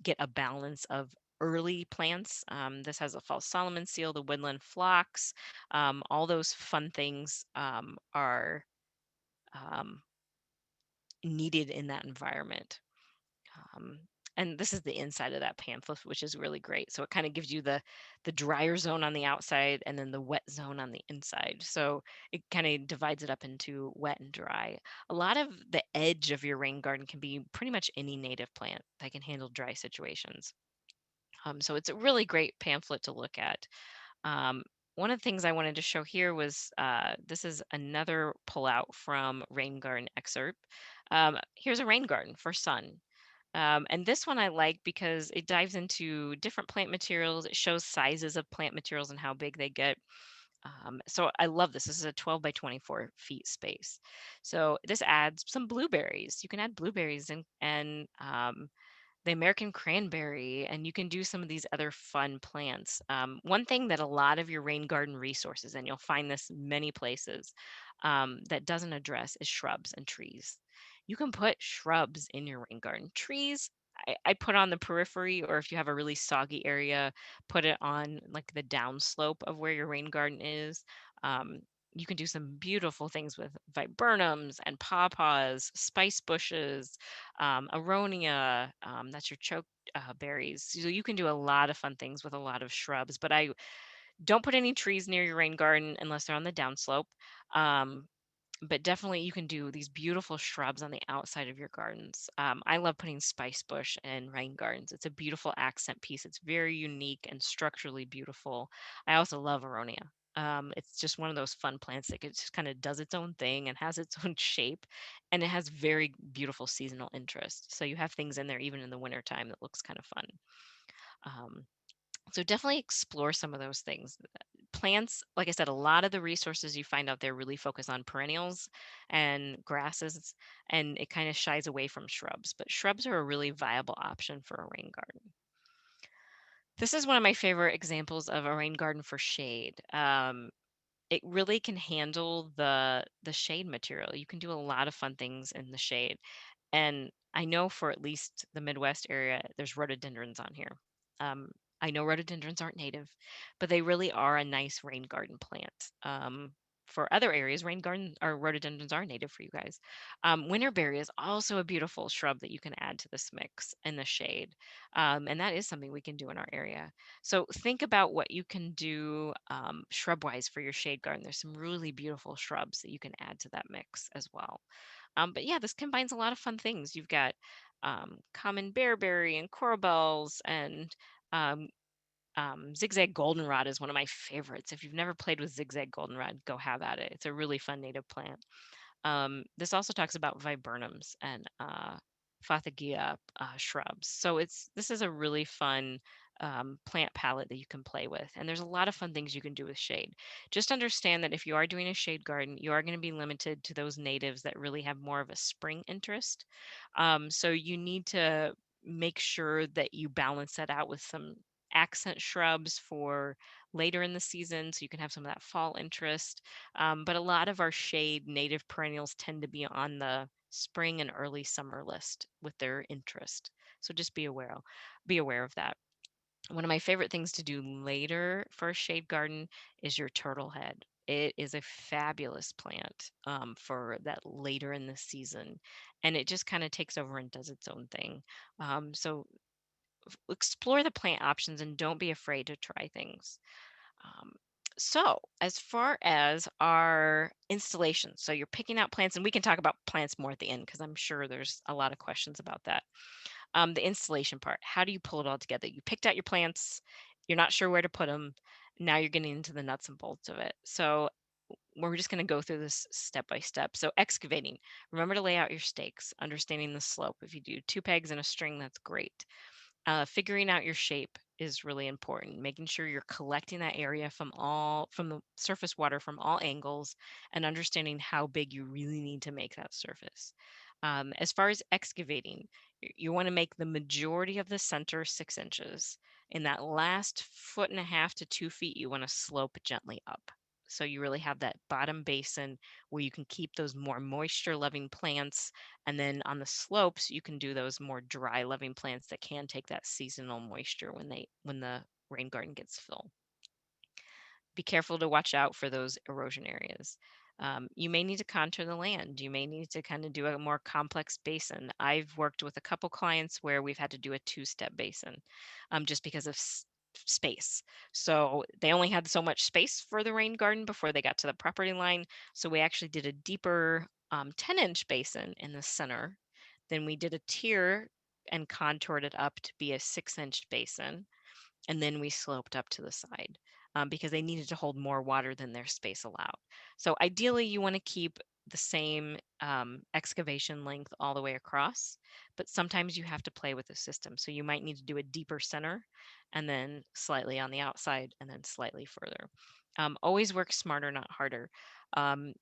Speaker 2: get a balance of early plants. This has a false Solomon seal, the woodland phlox, all those fun things are um, needed in that environment. Um, and this is the inside of that pamphlet, which is really great. So it kind of gives you the drier zone on the outside and then the wet zone on the inside. So it kind of divides it up into wet and dry. A lot of the edge of your rain garden can be pretty much any native plant that can handle dry situations. So it's a really great pamphlet to look at. Um, one of the things I wanted to show here was this is another pullout from Rain Garden excerpt. Here's a rain garden for sun. And this one I like because it dives into different plant materials. It shows sizes of plant materials and how big they get. So I love this. This is a 12 by 24 feet space. So this adds some blueberries. You can add blueberries and the American cranberry, and you can do some of these other fun plants. One thing that a lot of your rain garden resources, and you'll find this many places, that doesn't address is shrubs and trees. You can put shrubs in your rain garden. Trees, I put on the periphery, or if you have a really soggy area, put it on like the downslope of where your rain garden is. Um, you can do some beautiful things with viburnums and pawpaws, spice bushes, aronia, that's your choke berries. So you can do a lot of fun things with a lot of shrubs, but I don't put any trees near your rain garden unless they're on the downslope. Um, but definitely you can do these beautiful shrubs on the outside of your gardens. I love putting spice bush in rain gardens. It's a beautiful accent piece. It's very unique and structurally beautiful. I also love aronia. It's just one of those fun plants that it just kind of does its own thing and has its own shape, and it has very beautiful seasonal interest. So you have things in there even in the wintertime that looks kind of fun. Um, so definitely explore some of those things. Plants, like I said, a lot of the resources you find out there really focus on perennials and grasses, and it kind of shies away from shrubs. But shrubs are a really viable option for a rain garden. This is one of my favorite examples of a rain garden for shade. It really can handle the shade material. You can do a lot of fun things in the shade. And I know for at least the Midwest area, there's rhododendrons on here. Um, I know rhododendrons aren't native, but they really are a nice rain garden plant. For other areas, rain garden or rhododendrons are native for you guys. Winterberry is also a beautiful shrub that you can add to this mix in the shade. And that is something we can do in our area. So think about what you can do shrub wise for your shade garden. There's some really beautiful shrubs that you can add to that mix as well. But yeah, this combines a lot of fun things. You've got common bearberry and coral bells and um, zigzag goldenrod is one of my favorites. If you've never played with zigzag goldenrod, go have at it. It's a really fun native plant. This also talks about viburnums and Fathagia shrubs. So this is a really fun plant palette that you can play with. And there's a lot of fun things you can do with shade. Just understand that if you are doing a shade garden, you are going to be limited to those natives that really have more of a spring interest. So you need to make sure that you balance that out with some accent shrubs for later in the season so you can have some of that fall interest, but a lot of our shade native perennials tend to be on the spring and early summer list with their interest. So just be aware of that. One of my favorite things to do later for a shade garden is your turtle head. It is a fabulous plant for that later in the season, and it just kind of takes over and does its own thing. So explore the plant options and don't be afraid to try things. Um, so, as far as our installations, so you're picking out plants, and we can talk about plants more at the end because I'm sure there's a lot of questions about that. The installation part, how do you pull it all together? You picked out your plants, you're not sure where to put them. Now you're getting into the nuts and bolts of it. So, we're just going to go through this step by step. So excavating, remember to lay out your stakes, understanding the slope. If you do 2 pegs and a string, that's great. Figuring out your shape is really important, making sure you're collecting that area from the surface water from all angles, and understanding how big you really need to make that surface. As far as excavating, you want to make the majority of the center 6 inches. In that last foot and a half to 2 feet, you want to slope gently up. So you really have that bottom basin where you can keep those more moisture loving plants, and then on the slopes, you can do those more dry loving plants that can take that seasonal moisture when the rain garden gets full. Be careful to watch out for those erosion areas. You may need to contour the land. You may need to kind of do a more complex basin. I've worked with a couple clients where we've had to do a two-step basin, just because of space. So they only had so much space for the rain garden before they got to the property line. So we actually did a deeper 10-inch basin in the center. Then we did a tier and contoured it up to be a 6-inch basin, and then we sloped up to the side, because they needed to hold more water than their space allowed. So ideally, you want to keep the same excavation length all the way across, but sometimes you have to play with the system. So you might need to do a deeper center and then slightly on the outside and then slightly further. Always work smarter, not harder. Um,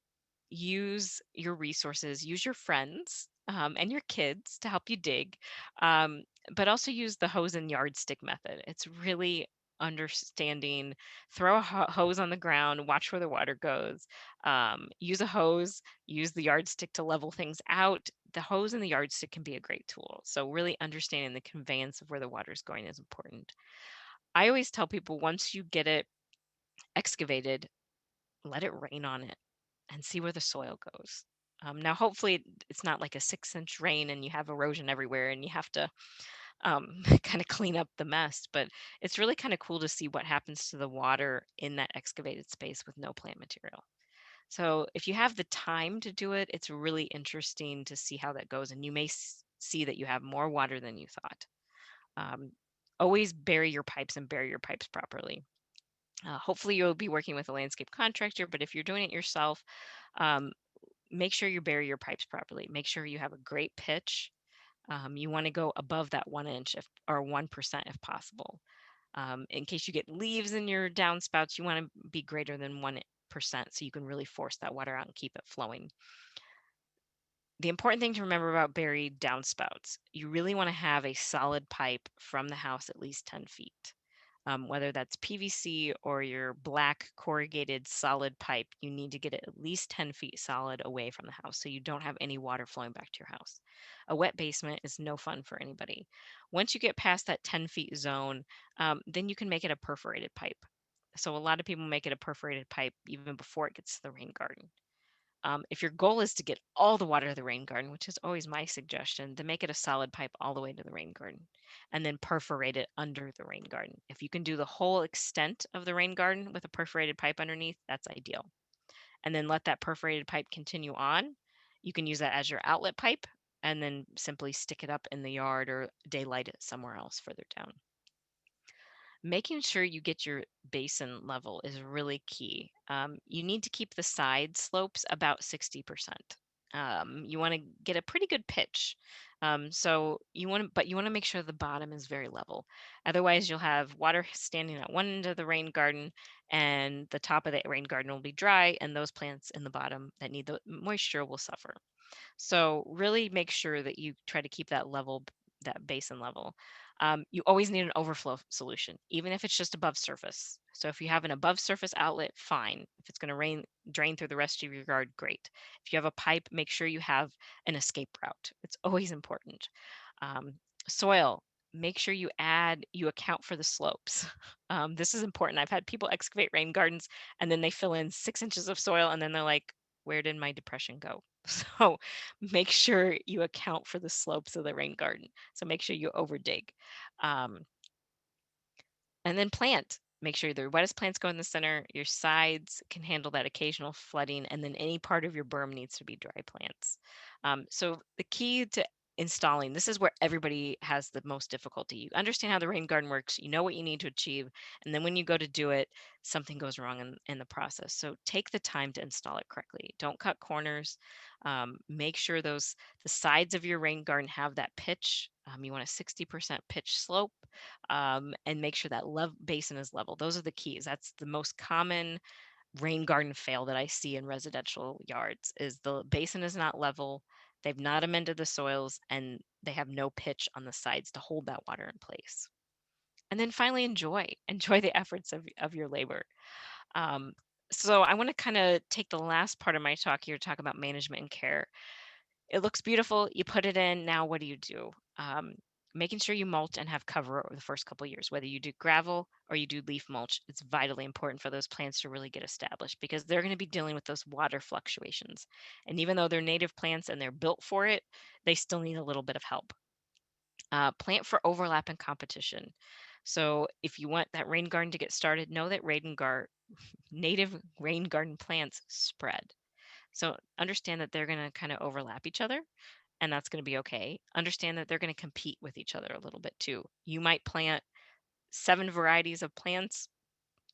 Speaker 2: Use your resources, use your friends, and your kids to help you dig, um, but also use the hose and yardstick method. It's really understanding, throw a hose on the ground, watch where the water goes, use a hose, use the yardstick to level things out. The hose and the yardstick can be a great tool. So really understanding the conveyance of where the water is going is important. I always tell people, once you get it excavated, let it rain on it and see where the soil goes. Now, hopefully, it's not like a 6-inch rain and you have erosion everywhere and you have to kind of clean up the mess. But it's really kind of cool to see what happens to the water in that excavated space with no plant material. So, if you have the time to do it, it's really interesting to see how that goes. And you may see that you have more water than you thought. Um, Always bury your pipes and bury your pipes properly. Hopefully, you'll be working with a landscape contractor, but if you're doing it yourself, um, make sure you bury your pipes properly. Make sure you have a great pitch. You want to go above that 1 inch or 1% if possible. In case you get leaves in your downspouts, you want to be greater than 1% so you can really force that water out and keep it flowing. The important thing to remember about buried downspouts, you really want to have a solid pipe from the house at least 10 feet. Whether that's PVC or your black corrugated solid pipe, you need to get it at least 10 feet solid away from the house so you don't have any water flowing back to your house. A wet basement is no fun for anybody. Once you get past that 10 feet zone, then you can make it a perforated pipe. So a lot of people make it a perforated pipe even before it gets to the rain garden. If your goal is to get all the water to the rain garden, which is always my suggestion, then make it a solid pipe all the way to the rain garden and then perforate it under the rain garden. If you can do the whole extent of the rain garden with a perforated pipe underneath, that's ideal. And then let that perforated pipe continue on. You can use that as your outlet pipe and then simply stick it up in the yard or daylight it somewhere else further down. Making sure you get your basin level is really key. You need to keep the side slopes about 60%. You want to get a pretty good pitch. But you want to make sure the bottom is very level. Otherwise, you'll have water standing at one end of the rain garden, and the top of the rain garden will be dry, and those plants in the bottom that need the moisture will suffer. So really make sure that you try to keep that level, that basin level. You always need an overflow solution, even if it's just above surface. So if you have an above surface outlet, fine. If it's going to drain through the rest of your yard, great. If you have a pipe, make sure you have an escape route. It's always important. Um, Soil, make sure you account for the slopes. This is important. I've had people excavate rain gardens and then they fill in 6 inches of soil and then they're like, where did my depression go? So make sure you account for the slopes of the rain garden. So make sure you overdig. Um, and then plant. Make sure the wettest plants go in the center. Your sides can handle that occasional flooding, and then any part of your berm needs to be dry plants. So the key to installing. This is where everybody has the most difficulty. You understand how the rain garden works, you know what you need to achieve, and then when you go to do it, something goes wrong in the process. So take the time to install it correctly. Don't cut corners. Make sure the sides of your rain garden have that pitch. You want a 60% pitch slope, and make sure that basin is level. Those are the keys. That's the most common rain garden fail that I see in residential yards is the basin is not level, they've not amended the soils, and they have no pitch on the sides to hold that water in place. And then finally, enjoy the efforts of your labor. Um, so I want to kind of take the last part of my talk here to talk about management and care. It looks beautiful. You put it in. Now, what do you do? Making sure you mulch and have cover over the first couple of years, whether you do gravel or you do leaf mulch, it's vitally important for those plants to really get established because they're going to be dealing with those water fluctuations. And even though they're native plants and they're built for it, they still need a little bit of help. Plant for overlap and competition. So if you want that rain garden to get started, know that native rain garden plants spread. So understand that they're going to kind of overlap each other, and that's going to be okay. Understand that they're going to compete with each other a little bit too. You might plant 7 varieties of plants,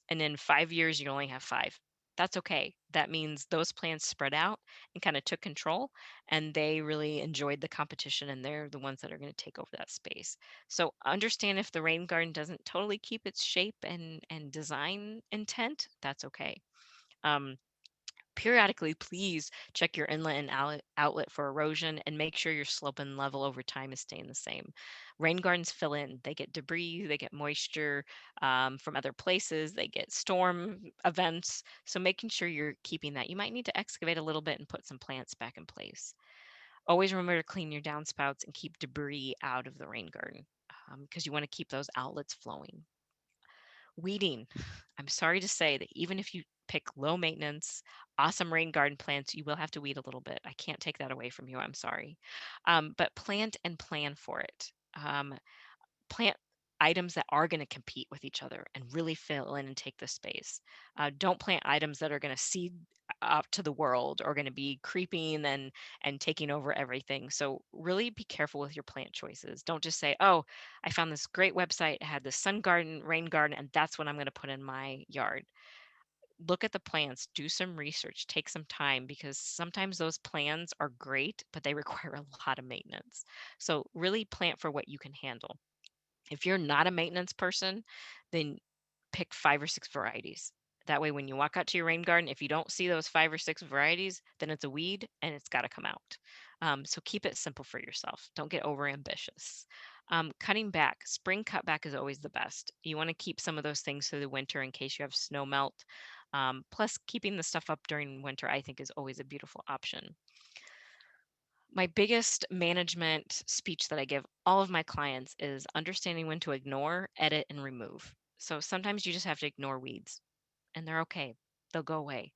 Speaker 2: and in 5 years, you only have five. That's okay. That means those plants spread out and kind of took control, and they really enjoyed the competition, and they're the ones that are going to take over that space. So understand if the rain garden doesn't totally keep its shape and design intent, that's okay. Um, Periodically, please check your inlet and outlet for erosion and make sure your slope and level over time is staying the same. Rain gardens fill in. They get debris, they get moisture from other places, they get storm events. So making sure you're keeping that. You might need to excavate a little bit and put some plants back in place. Always remember to clean your downspouts and keep debris out of the rain garden because you want to keep those outlets flowing. Weeding. I'm sorry to say that even if you pick low maintenance, awesome rain garden plants, you will have to weed a little bit. I can't take that away from you. I'm sorry. But plant and plan for it. Plant items that are going to compete with each other and really fill in and take the space. Don't plant items that are going to seed up to the world or going to be creeping and taking over everything. So really be careful with your plant choices. Don't just say, "Oh, I found this great website, it had this sun garden, rain garden, and that's what I'm going to put in my yard." Look at the plants, do some research, take some time because sometimes those plans are great, but they require a lot of maintenance. So really plant for what you can handle. If you're not a maintenance person, then pick 5 or 6 varieties. That way, when you walk out to your rain garden, if you don't see those 5 or 6 varieties, then it's a weed and it's got to come out. So keep it simple for yourself. Don't get over ambitious. Cutting back, spring cutback is always the best. You want to keep some of those things through the winter in case you have snow melt. Plus, keeping the stuff up during winter, I think, is always a beautiful option. My biggest management speech that I give all of my clients is understanding when to ignore, edit, and remove. So sometimes you just have to ignore weeds and they're okay. They'll go away.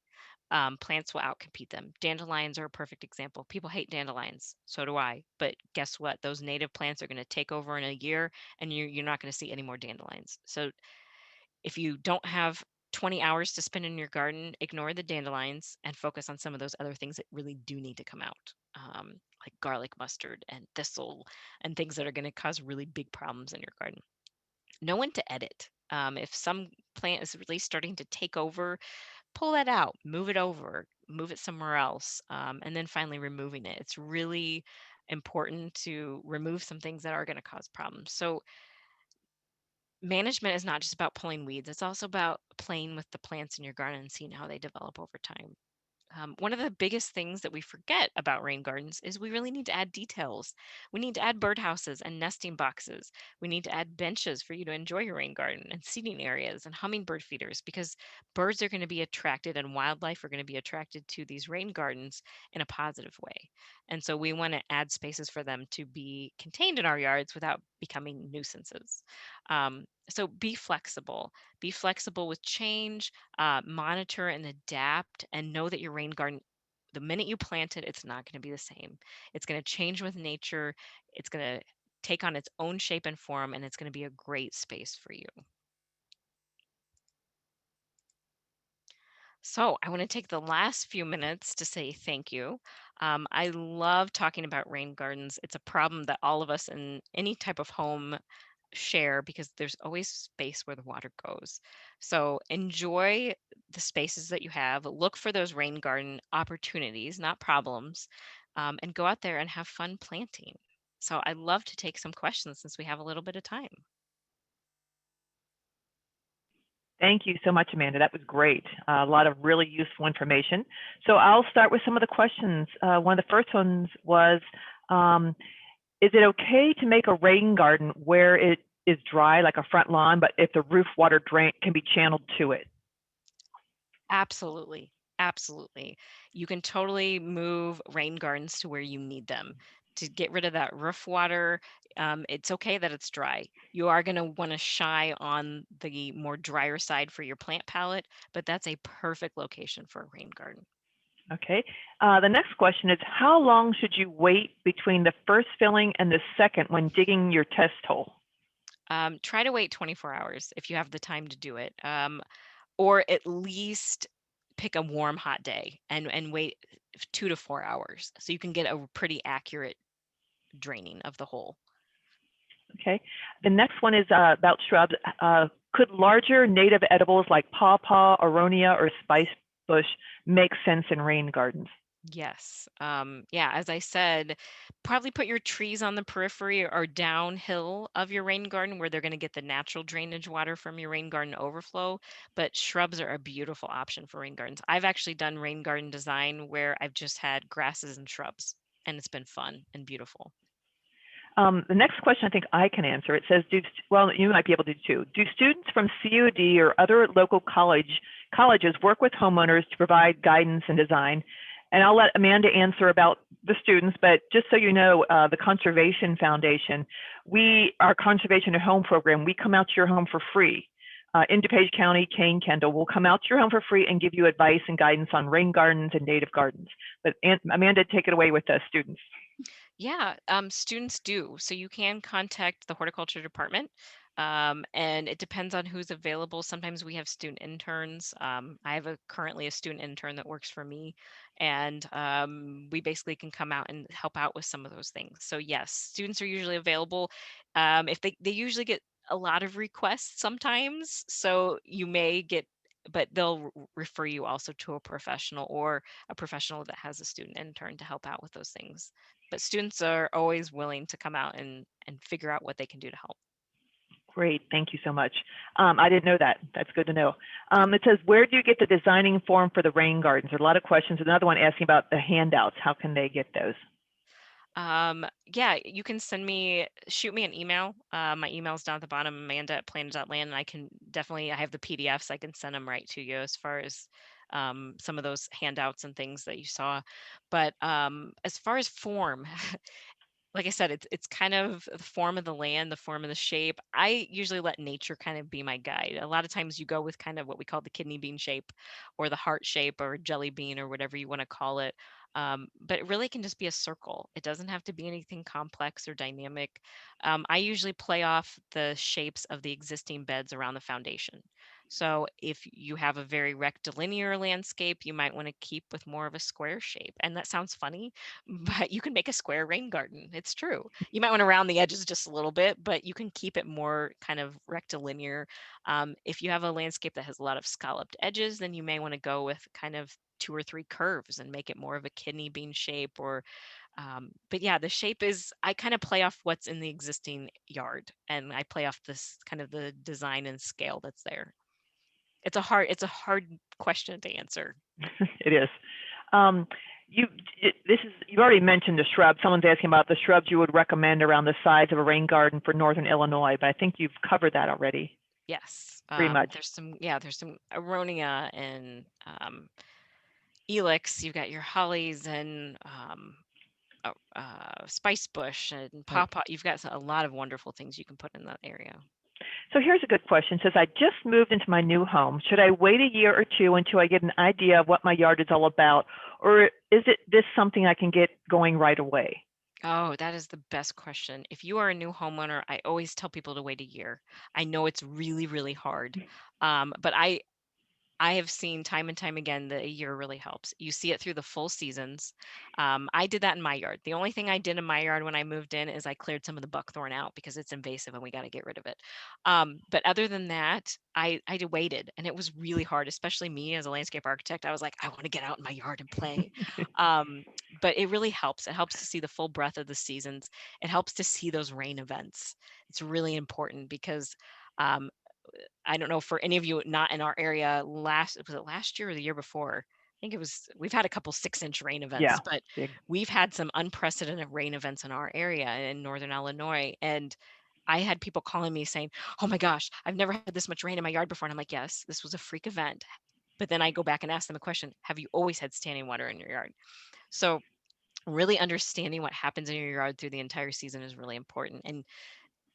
Speaker 2: Plants will outcompete them. Dandelions are a perfect example. People hate dandelions. So do I. But guess what? Those native plants are going to take over in a year and you're not going to see any more dandelions. So if you don't have 20 hours to spend in your garden, ignore the dandelions and focus on some of those other things that really do need to come out, like garlic mustard and thistle and things that are going to cause really big problems in your garden. Know when to edit. If some plant is really starting to take over, pull that out, move it over, move it somewhere else, and then finally removing it. It's really important to remove some things that are going to cause problems. So management is not just about pulling weeds, it's also about playing with the plants in your garden and seeing how they develop over time. One of the biggest things that we forget about rain gardens is we really need to add details. We need to add birdhouses and nesting boxes. We need to add benches for you to enjoy your rain garden and seating areas and hummingbird feeders because birds are going to be attracted and wildlife are going to be attracted to these rain gardens in a positive way. And so we want to add spaces for them to be contained in our yards without becoming nuisances. So be flexible with change, monitor and adapt, and know that your rain garden, the minute you plant it, it's not going to be the same. It's going to change with nature. It's going to take on its own shape and form, and it's going to be a great space for you. So I want to take the last few minutes to say thank you. I love talking about rain gardens. It's a problem that all of us in any type of home share because there's always space where the water goes. So enjoy the spaces that you have. Look for those rain garden opportunities, not problems, and go out there and have fun planting. So I'd love to take some questions since we have a little bit of time.
Speaker 1: Thank you so much, Amanda. That was great. A lot of really useful information. So I'll start with some of the questions. One of the first ones was, um, is it okay to make a rain garden where it is dry, like a front lawn, but if the roof water drain can be channeled to it?
Speaker 2: Absolutely. Absolutely. You can totally move rain gardens to where you need them to get rid of that roof water. It's okay that it's dry. You are going to want to shy on the more drier side for your plant palette, but that's a perfect location for a rain garden.
Speaker 1: Okay. The next question is, how long should you wait between the first filling and the second when digging your test hole?
Speaker 2: Try to wait 24 hours if you have the time to do it, or at least pick a warm, hot day and wait 2 to 4 hours so you can get a pretty accurate draining of the hole.
Speaker 1: Okay. The next one is about shrubs. Could larger native edibles like pawpaw, aronia, or spice bush make sense in rain gardens?
Speaker 2: Yes. Yeah, as I said, probably put your trees on the periphery or downhill of your rain garden where they're going to get the natural drainage water from your rain garden overflow. But shrubs are a beautiful option for rain gardens. I've actually done rain garden design where I've just had grasses and shrubs, and it's been fun and beautiful.
Speaker 1: The next question I think I can answer. It says, well, you might be able to too. Do students from CUD or other local colleges work with homeowners to provide guidance and design? And I'll let Amanda answer about the students, but just so you know, the Conservation Foundation, our Conservation at Home program, we come out to your home for free. In DuPage County, Kane Kendall will come out to your home for free and give you advice and guidance on rain gardens and native gardens. But Amanda, take it away with the students.
Speaker 2: Yeah, students do. So you can contact the horticulture department, and it depends on who's available. Sometimes we have student interns. I have currently a student intern that works for me, and we basically can come out and help out with some of those things. So yes, students are usually available. If they usually get a lot of requests sometimes, so you may get, but they'll refer you also to a professional or a professional that has a student intern to help out with those things, but students are always willing to come out and figure out what they can do to help.
Speaker 1: Great, thank you so much. I didn't know that. That's good to know.
Speaker 2: Yeah.
Speaker 1: It says, where do you get the designing form for the rain gardens? There's a lot of questions. Another one asking about the handouts. How can they get those?
Speaker 2: Yeah, you can shoot me an email. My email's down at the bottom, Amanda@planet.land, and I have the PDFs. I can send them right to you as far as some of those handouts and things that you saw. But as far as form, like I said, it's kind of the form of the land, the form of the shape. I usually let nature kind of be my guide. A lot of times you go with kind of what we call the kidney bean shape or the heart shape or jelly bean or whatever you want to call it. But it really can just be a circle. It doesn't have to be anything complex or dynamic. I usually play off the shapes of the existing beds around the foundation. So if you have a very rectilinear landscape, you might want to keep with more of a square shape. And that sounds funny, but you can make a square rain garden. It's true. You might want to round the edges just a little bit, but you can keep it more kind of rectilinear. If you have a landscape that has a lot of scalloped edges, then you may want to go with kind of 2 or 3 curves and make it more of a kidney bean shape or but yeah, the shape is, I kind of play off what's in the existing yard and I play off this kind of the design and scale that's there. It's a hard question to answer.
Speaker 1: It is. Um, you've already mentioned the shrubs. Someone's asking about the shrubs you would recommend around the size of a rain garden for Northern Illinois, but I think you've covered that already
Speaker 2: Yes.
Speaker 1: pretty much.
Speaker 2: There's some aronia and ilex. You've got your hollies and spice bush and
Speaker 1: Right.
Speaker 2: pawpaw. You've got a lot of wonderful things you can put in that area.
Speaker 1: So here's a good question. It says, I just moved into my new home. Should I wait a year or two until I get an idea of what my yard is all about? Or is this something I can get going right away?
Speaker 2: Oh, that is the best question. If you are a new homeowner, I always tell people to wait a year. I know it's really, really hard. But I have seen time and time again that a year really helps. You see it through the full seasons. I did that in my yard. The only thing I did in my yard when I moved in is I cleared some of the buckthorn out because it's invasive and we got to get rid of it. But other than that, waited, and it was really hard, especially me as a landscape architect. I was like, I want to get out in my yard and play. Um, but it really helps. It helps to see the full breadth of the seasons. It helps to see those rain events. It's really important because um, I don't know for any of you not in our area, was it last year or the year before? I think it was, we've had a couple 6-inch rain
Speaker 1: Yeah,
Speaker 2: events, but
Speaker 1: big.
Speaker 2: we've had some unprecedented rain events in our area in Northern Illinois. And I had people calling me saying, "Oh my gosh, I've never had this much rain in my yard before." And I'm like, "Yes, this was a freak event." But then I go back and ask them a question: Have you always had standing water in your yard? So really understanding what happens in your yard through the entire season is really important. And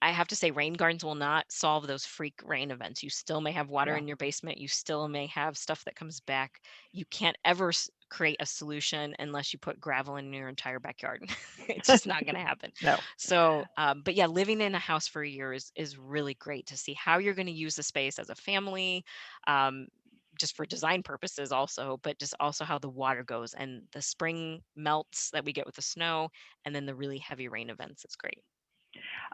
Speaker 2: I have to say rain gardens will not solve those freak rain events. You still may have water
Speaker 1: Yeah.
Speaker 2: in your basement. You still may have stuff that comes back. You can't ever create a solution unless you put gravel in your entire backyard. It's just not going to happen.
Speaker 1: No.
Speaker 2: So, but yeah, living in a house for a year is really great to see how you're going to use the space as a family, um, just for design purposes also, but just also how the water goes and the spring melts that we get with the snow, and then the really heavy rain events. It's great.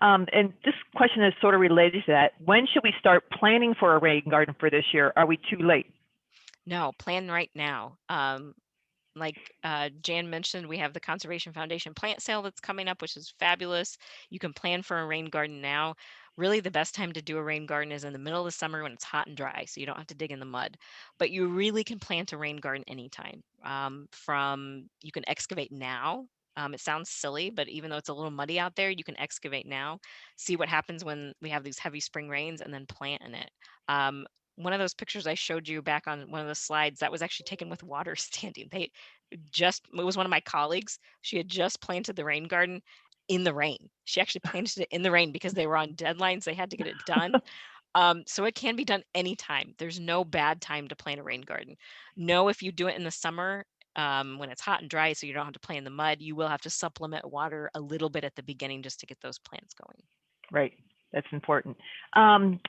Speaker 1: And this question is sort of related to that. When should we start planning for a rain garden for this year? Are we too late?
Speaker 2: No, plan right now. Like Jan mentioned, we have the Conservation Foundation plant sale that's coming up, which is fabulous. You can plan for a rain garden now. Really, the best time to do a rain garden is in the middle of the summer when it's hot and dry, so you don't have to dig in the mud. But you really can plant a rain garden anytime. You can excavate now. It sounds silly, but even though it's a little muddy out there, you can excavate now, see what happens when we have these heavy spring rains, and then plant in it. One of those pictures I showed you back on one of the slides that was actually taken with water standing. It was one of my colleagues. She had just planted the rain garden in the rain. She actually planted it in the rain because they were on deadlines. They had to get it done. So it can be done anytime. There's no bad time to plant a rain garden. No, if you do it in the summer, when it's hot and dry, so you don't have to play in the mud, you will have to supplement water a little bit at the beginning just to get those plants going.
Speaker 1: Right. That's important. Um,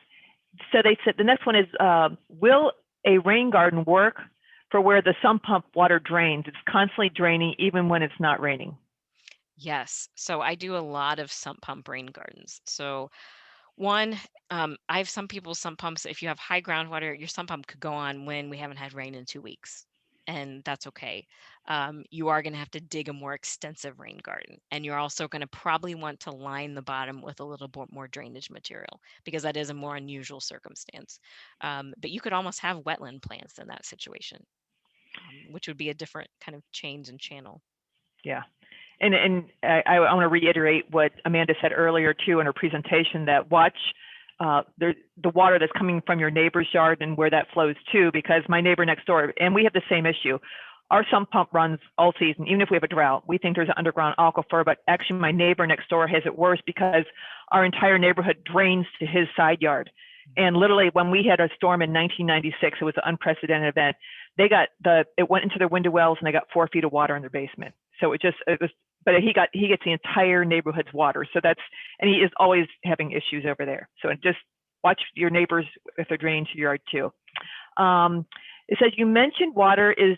Speaker 1: so they said the next one is, will a rain garden work for where the sump pump water drains? It's constantly draining even when it's not raining.
Speaker 2: Yes. So I do a lot of sump pump rain gardens. So one, I have some people's sump pumps. If you have high groundwater, your sump pump could go on when we haven't had rain in 2 weeks, and that's okay. You are going to have to dig a more extensive rain garden, and you're also going to probably want to line the bottom with a little bit more drainage material because that is a more unusual circumstance. But you could almost have wetland plants in that situation, which would be a different kind of change and channel.
Speaker 1: Yeah. And I want to reiterate what Amanda said earlier too in her presentation, that watch the water that's coming from your neighbor's yard and where that flows to, because my neighbor next door, and we have the same issue. Our sump pump runs all season, even if we have a drought. We think there's an underground aquifer, but actually my neighbor next door has it worse because our entire neighborhood drains to his side yard. And literally, when we had a storm in 1996, it was an unprecedented event. It went into their window wells and they got 4 feet of water in their basement. So it was, but he gets the entire neighborhood's water. So and he is always having issues over there. So just watch your neighbors if they're draining to your yard too. It says you mentioned water is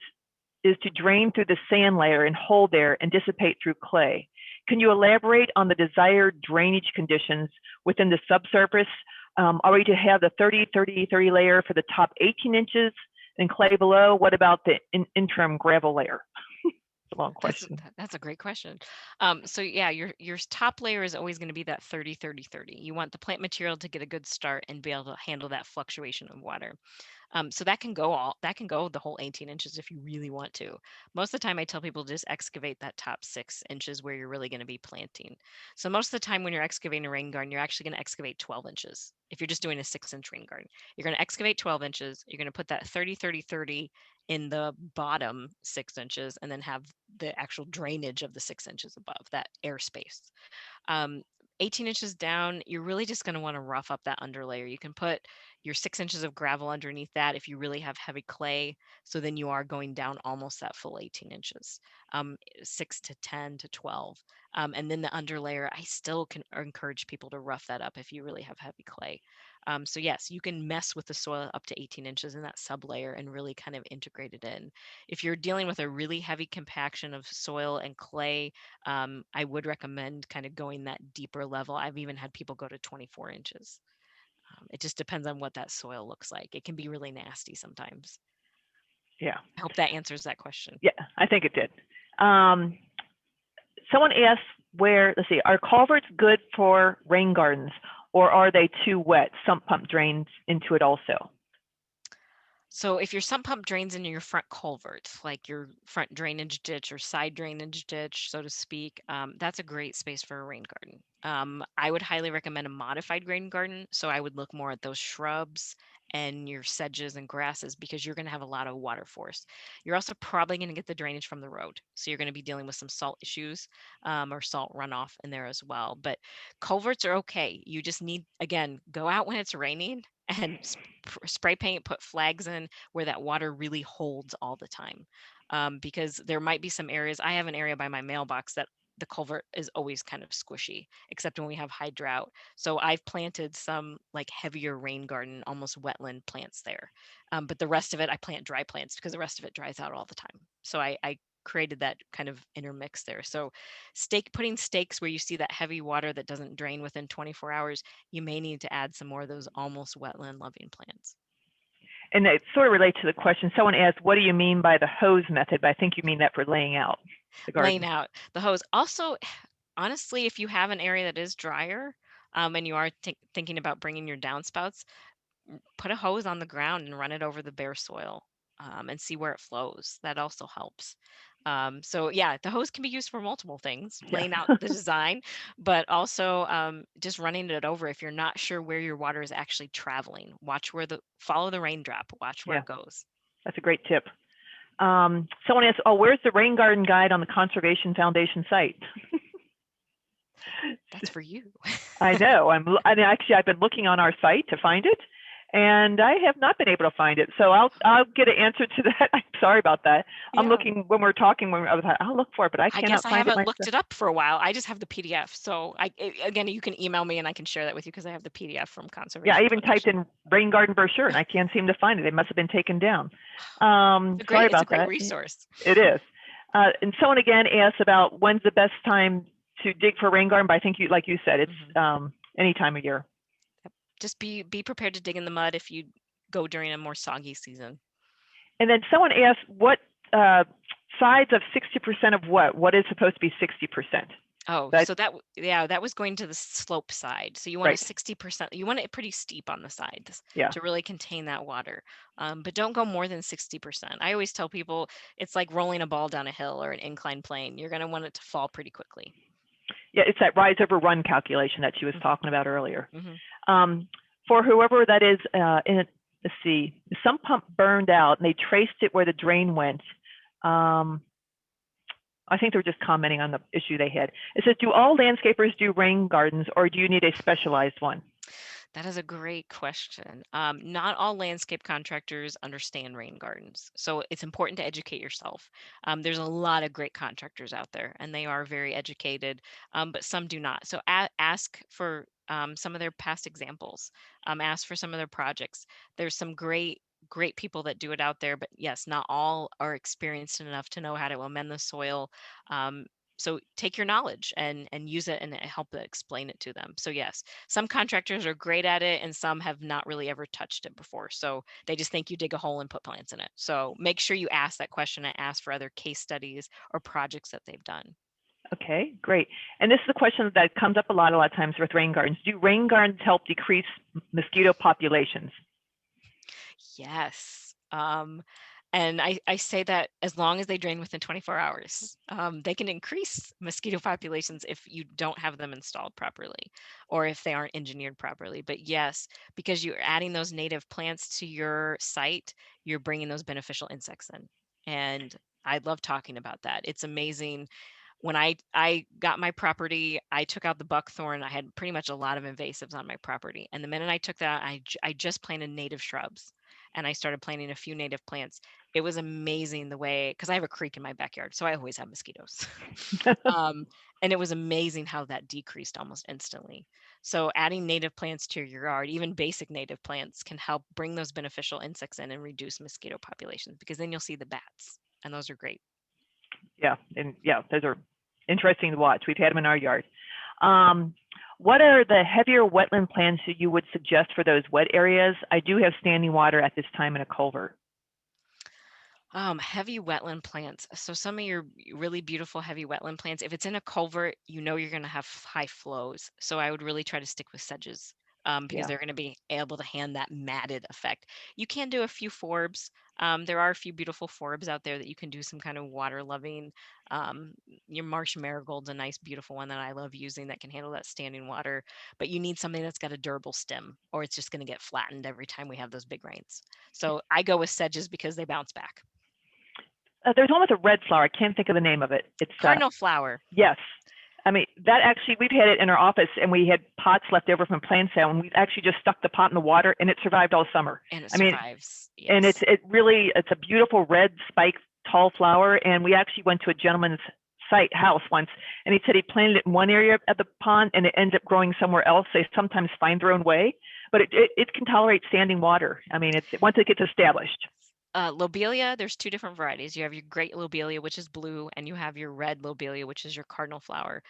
Speaker 1: to drain through the sand layer and hold there and dissipate through clay. Can you elaborate on the desired drainage conditions within the subsurface? Are we to have the 30-30-30 layer for the top 18 inches and clay below? What about the interim gravel layer? It's a long question.
Speaker 2: That's a great question. So yeah, your top layer is always going to be that 30-30-30. You want the plant material to get a good start and be able to handle that fluctuation of water. So that can go the whole 18 inches if you really want to. Most of the time I tell people just excavate that top 6 inches where you're really going to be planting. So most of the time when you're excavating a rain garden, you're actually going to excavate 12 inches. If you're just doing a 6-inch rain garden, you're going to excavate 12 inches. You're going to put that 30-30-30 in the bottom 6 inches and then have the actual drainage of the 6 inches above that airspace. um, 18 inches down, you're really just going to want to rough up that underlayer. You can put your 6 inches of gravel underneath that if you really have heavy clay. So then you are going down almost that full 18 inches, 6 to 10 to 12. And then the underlayer, I still can encourage people to rough that up if you really have heavy clay. So yes, you can mess with the soil up to 18 inches in that sublayer and really kind of integrate it in. If you're dealing with a really heavy compaction of soil and clay, I would recommend kind of going that deeper level. I've even had people go to 24 inches. It just depends on what that soil looks like. It can be really nasty sometimes.
Speaker 1: Yeah.
Speaker 2: I hope that answers that question.
Speaker 1: Yeah, I think it did. Someone asked let's see, are culverts good for rain gardens or are they too wet? Sump pump drains into it also.
Speaker 2: So if your sump pump drains into your front culvert, like your front drainage ditch or side drainage ditch, so to speak, that's a great space for a rain garden. I would highly recommend a modified rain garden. So I would look more at those shrubs and your sedges and grasses because you're going to have a lot of water force. You're also probably going to get the drainage from the road. So you're going to be dealing with some salt issues or salt runoff in there as well. But culverts are okay. You just need, again, go out when it's raining and spray paint, put flags in where that water really holds all the time. Because there might be some areas, I have an area by my mailbox that the culvert is always kind of squishy, except when we have high drought. So I've planted some like heavier rain garden, almost wetland plants there. But the rest of it, I plant dry plants because the rest of it dries out all the time. So I created that kind of intermix there. So putting stakes where you see that heavy water that doesn't drain within 24 hours, you may need to add some more of those almost wetland loving plants.
Speaker 1: And it sort of relates to the question. Someone asked, what do you mean by the hose method? But I think you mean that for laying out the
Speaker 2: Laying
Speaker 1: garden.
Speaker 2: out the hose. Also, honestly, if you have an area that is drier and you are thinking about bringing your downspouts, put a hose on the ground and run it over the bare soil and see where it flows. That also helps. So yeah, the hose can be used for multiple things,
Speaker 1: Yeah.
Speaker 2: laying out the design, but also just running it over if you're not sure where your water is actually traveling. Follow the raindrop, watch where
Speaker 1: Yeah,
Speaker 2: it goes.
Speaker 1: that's a great tip. Someone asked, oh, where's the rain garden guide on the Conservation Foundation site?
Speaker 2: That's for you.
Speaker 1: I know. Actually, I've been looking on our site to find it, and I have not been able to find it. So I'll get an answer to that. I'm sorry about that. I'm
Speaker 2: Yeah.
Speaker 1: looking when we're talking. When I was like, I'll look for it, but I
Speaker 2: I guess
Speaker 1: cannot
Speaker 2: I
Speaker 1: find it
Speaker 2: haven't looked
Speaker 1: myself.
Speaker 2: it up for a while. I just have the PDF. So again, you can email me and I can share that with you because I have the PDF from
Speaker 1: Yeah, I
Speaker 2: Conservation
Speaker 1: even typed
Speaker 2: Foundation.
Speaker 1: in rain garden brochure, and I can't seem to find it. They must have been taken down. Sorry
Speaker 2: It's a
Speaker 1: about
Speaker 2: great
Speaker 1: that.
Speaker 2: resource.
Speaker 1: It is. And someone again asked about when's the best time to dig for rain garden, but I think like you said, it's any time of year.
Speaker 2: Yep. Just be prepared to dig in the mud if you go during a more soggy season.
Speaker 1: And then someone asked what sides of 60% of what? What is supposed to be 60%?
Speaker 2: Oh,
Speaker 1: That,
Speaker 2: so that was going to the slope side. So you want a
Speaker 1: right.
Speaker 2: 60%, you want it pretty steep on the sides
Speaker 1: Yeah.
Speaker 2: to really contain that water. But don't go more than 60%. I always tell people it's like rolling a ball down a hill or an inclined plane. You're going to want it to fall pretty quickly.
Speaker 1: Yeah, it's that rise over run calculation that she was talking about earlier.
Speaker 2: Mm-hmm.
Speaker 1: For whoever that is, let's see, some pump burned out and they traced it where the drain went. I think they were just commenting on the issue they had. It says, do all landscapers do rain gardens or do you need a specialized one?
Speaker 2: That is a great question. Not all landscape contractors understand rain gardens, so it's important to educate yourself. There's a lot of great contractors out there, and they are very educated, but some do not. So ask for some of their past examples. Ask for some of their projects. There's some great people that do it out there, but yes, not all are experienced enough to know how to amend the soil. So take your knowledge and use it and help explain it to them. So yes, some contractors are great at it and some have not really ever touched it before. So they just think you dig a hole and put plants in it. So make sure you ask that question and ask for other case studies or projects that they've done.
Speaker 1: Okay, great. And this is a question that comes up a lot of times with rain gardens. Do rain gardens help decrease mosquito populations?
Speaker 2: Yes. And I say that as long as they drain within 24 hours, they can increase mosquito populations if you don't have them installed properly or if they aren't engineered properly. But yes, because you're adding those native plants to your site, you're bringing those beneficial insects in. And I love talking about that. It's amazing when I got my property, I took out the buckthorn. I had pretty much a lot of invasives on my property. And the minute I took that out, I just planted native shrubs and I started planting a few native plants. It was amazing the way, because I have a creek in my backyard, so I always have mosquitoes. um, and it was amazing how that decreased almost instantly. So adding native plants to your yard, even basic native plants, can help bring those beneficial insects in and reduce mosquito populations, because then you'll see the bats, and those are great.
Speaker 1: Yeah, and yeah, those are interesting to watch. We've had them in our yard. What are the heavier wetland plants that you would suggest for those wet areas? I do have standing water at this time in a culvert.
Speaker 2: Heavy wetland plants. So some of your really beautiful heavy wetland plants, if it's in a culvert, you know you're going to have high flows. So I would really try to stick with sedges, because
Speaker 1: Yeah.
Speaker 2: they're going to be able to hand that matted effect. You can do a few forbs. There are a few beautiful forbs out there that you can do some kind of water loving. Your marsh marigold's a nice, beautiful one that I love using that can handle that standing water. But you need something that's got a durable stem, or it's just going to get flattened every time we have those big rains. So I go with sedges because they bounce back.
Speaker 1: There's one with a red flower. I can't think of the name of it. It's
Speaker 2: Cardinal flower.
Speaker 1: yes. I mean, that actually, we've had it in our office and we had pots left over from plant sale and we actually just stuck the pot in the water and it survived all summer.
Speaker 2: And it
Speaker 1: I mean,
Speaker 2: survives.
Speaker 1: and
Speaker 2: Yes.
Speaker 1: it's a beautiful red spiked tall flower. And we actually went to a gentleman's house once and he said he planted it in one area of the pond and it ends up growing somewhere else. They sometimes find their own way, but it can tolerate standing water. I mean, once it gets established.
Speaker 2: Lobelia, there's two different varieties. You have your great lobelia, which is blue, and you have your red lobelia, which is your cardinal flower.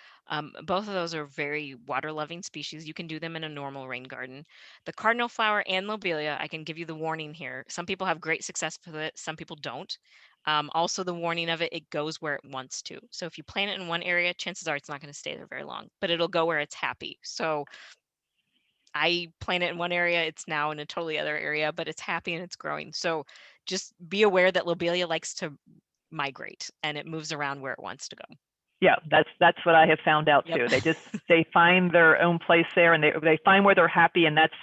Speaker 2: Both of those are very water-loving species. You can do them in a normal rain garden. The cardinal flower and lobelia, I can give you the warning here. Some people have great success with it, some people don't. Also, the warning of it, it goes where it wants to. So if you plant it in one area, chances are it's not going to stay there very long, but it'll go where it's happy. So I plant it in one area, it's now in a totally other area, but it's happy and it's growing. So just be aware that lobelia likes to migrate and it moves around where it wants to go.
Speaker 1: Yeah, that's what I have found out
Speaker 2: Yep.
Speaker 1: too. They find their own place there and they find where they're happy and that's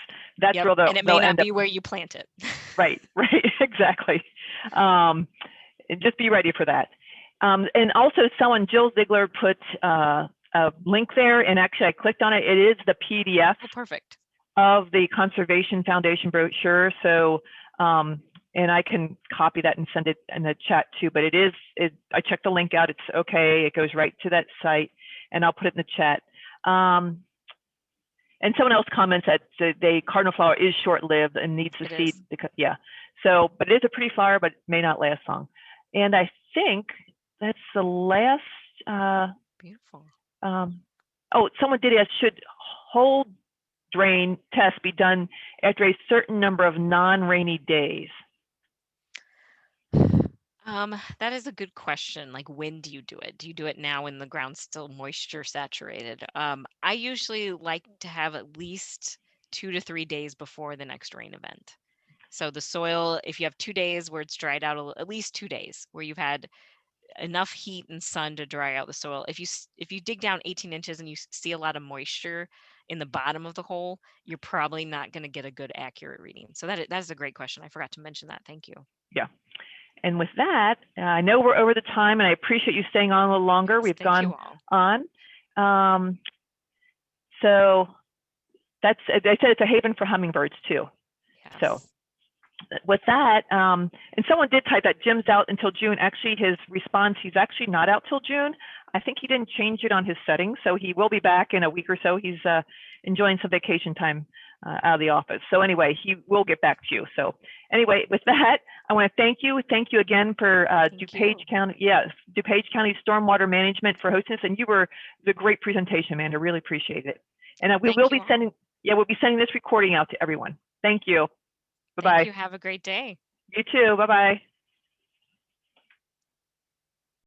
Speaker 2: Yep.
Speaker 1: where
Speaker 2: And it may
Speaker 1: they'll
Speaker 2: not
Speaker 1: end up.
Speaker 2: be where you plant it.
Speaker 1: Right, exactly. Just be ready for that. And also Jill Ziegler put a link there and actually I clicked on it. It is the PDF
Speaker 2: Oh, perfect.
Speaker 1: of the Conservation Foundation brochure. So, and I can copy that and send it in the chat too, but I checked the link out. It's okay. It goes right to that site and I'll put it in the chat. And someone else comments that the cardinal flower is short-lived and needs the seed. Yeah. So, but it is a pretty flower, but may not last long. And I think that's the last.
Speaker 2: Beautiful.
Speaker 1: Oh, someone did ask, should whole drain tests be done after a certain number of non-rainy days?
Speaker 2: That is a good question. Like, when do you do it? Do you do it now when the ground's still moisture saturated? I usually like to have at least 2 to 3 days before the next rain event. So the soil, if you have 2 days where it's dried out, at least 2 days where you've had enough heat and sun to dry out the soil. If you dig down 18 inches and you see a lot of moisture in the bottom of the hole, you're probably not going to get a good accurate reading. So that is a great question. I forgot to mention that. Thank you.
Speaker 1: Yeah. And with that, I know we're over the time and I appreciate you staying on a little longer.
Speaker 2: Yes,
Speaker 1: We've gone
Speaker 2: on.
Speaker 1: So they said it's a haven for hummingbirds too.
Speaker 2: Yes.
Speaker 1: So with that, and someone did type that Jim's out until June. Actually, his response, he's actually not out till June. I think he didn't change it on his settings, so he will be back in a week or so. He's enjoying some vacation time out of the office. So anyway, he will get back to you. So anyway, with that, I want to thank you. Thank you again for DuPage County. Yes, DuPage County Stormwater Management for hosting this, and you were the great presentation, Amanda. Really appreciate it. And we will be sending. Yeah, we'll be sending this recording out to everyone. Thank you. Bye-bye.
Speaker 2: Thank you. Have a great day.
Speaker 1: You too. Bye-bye.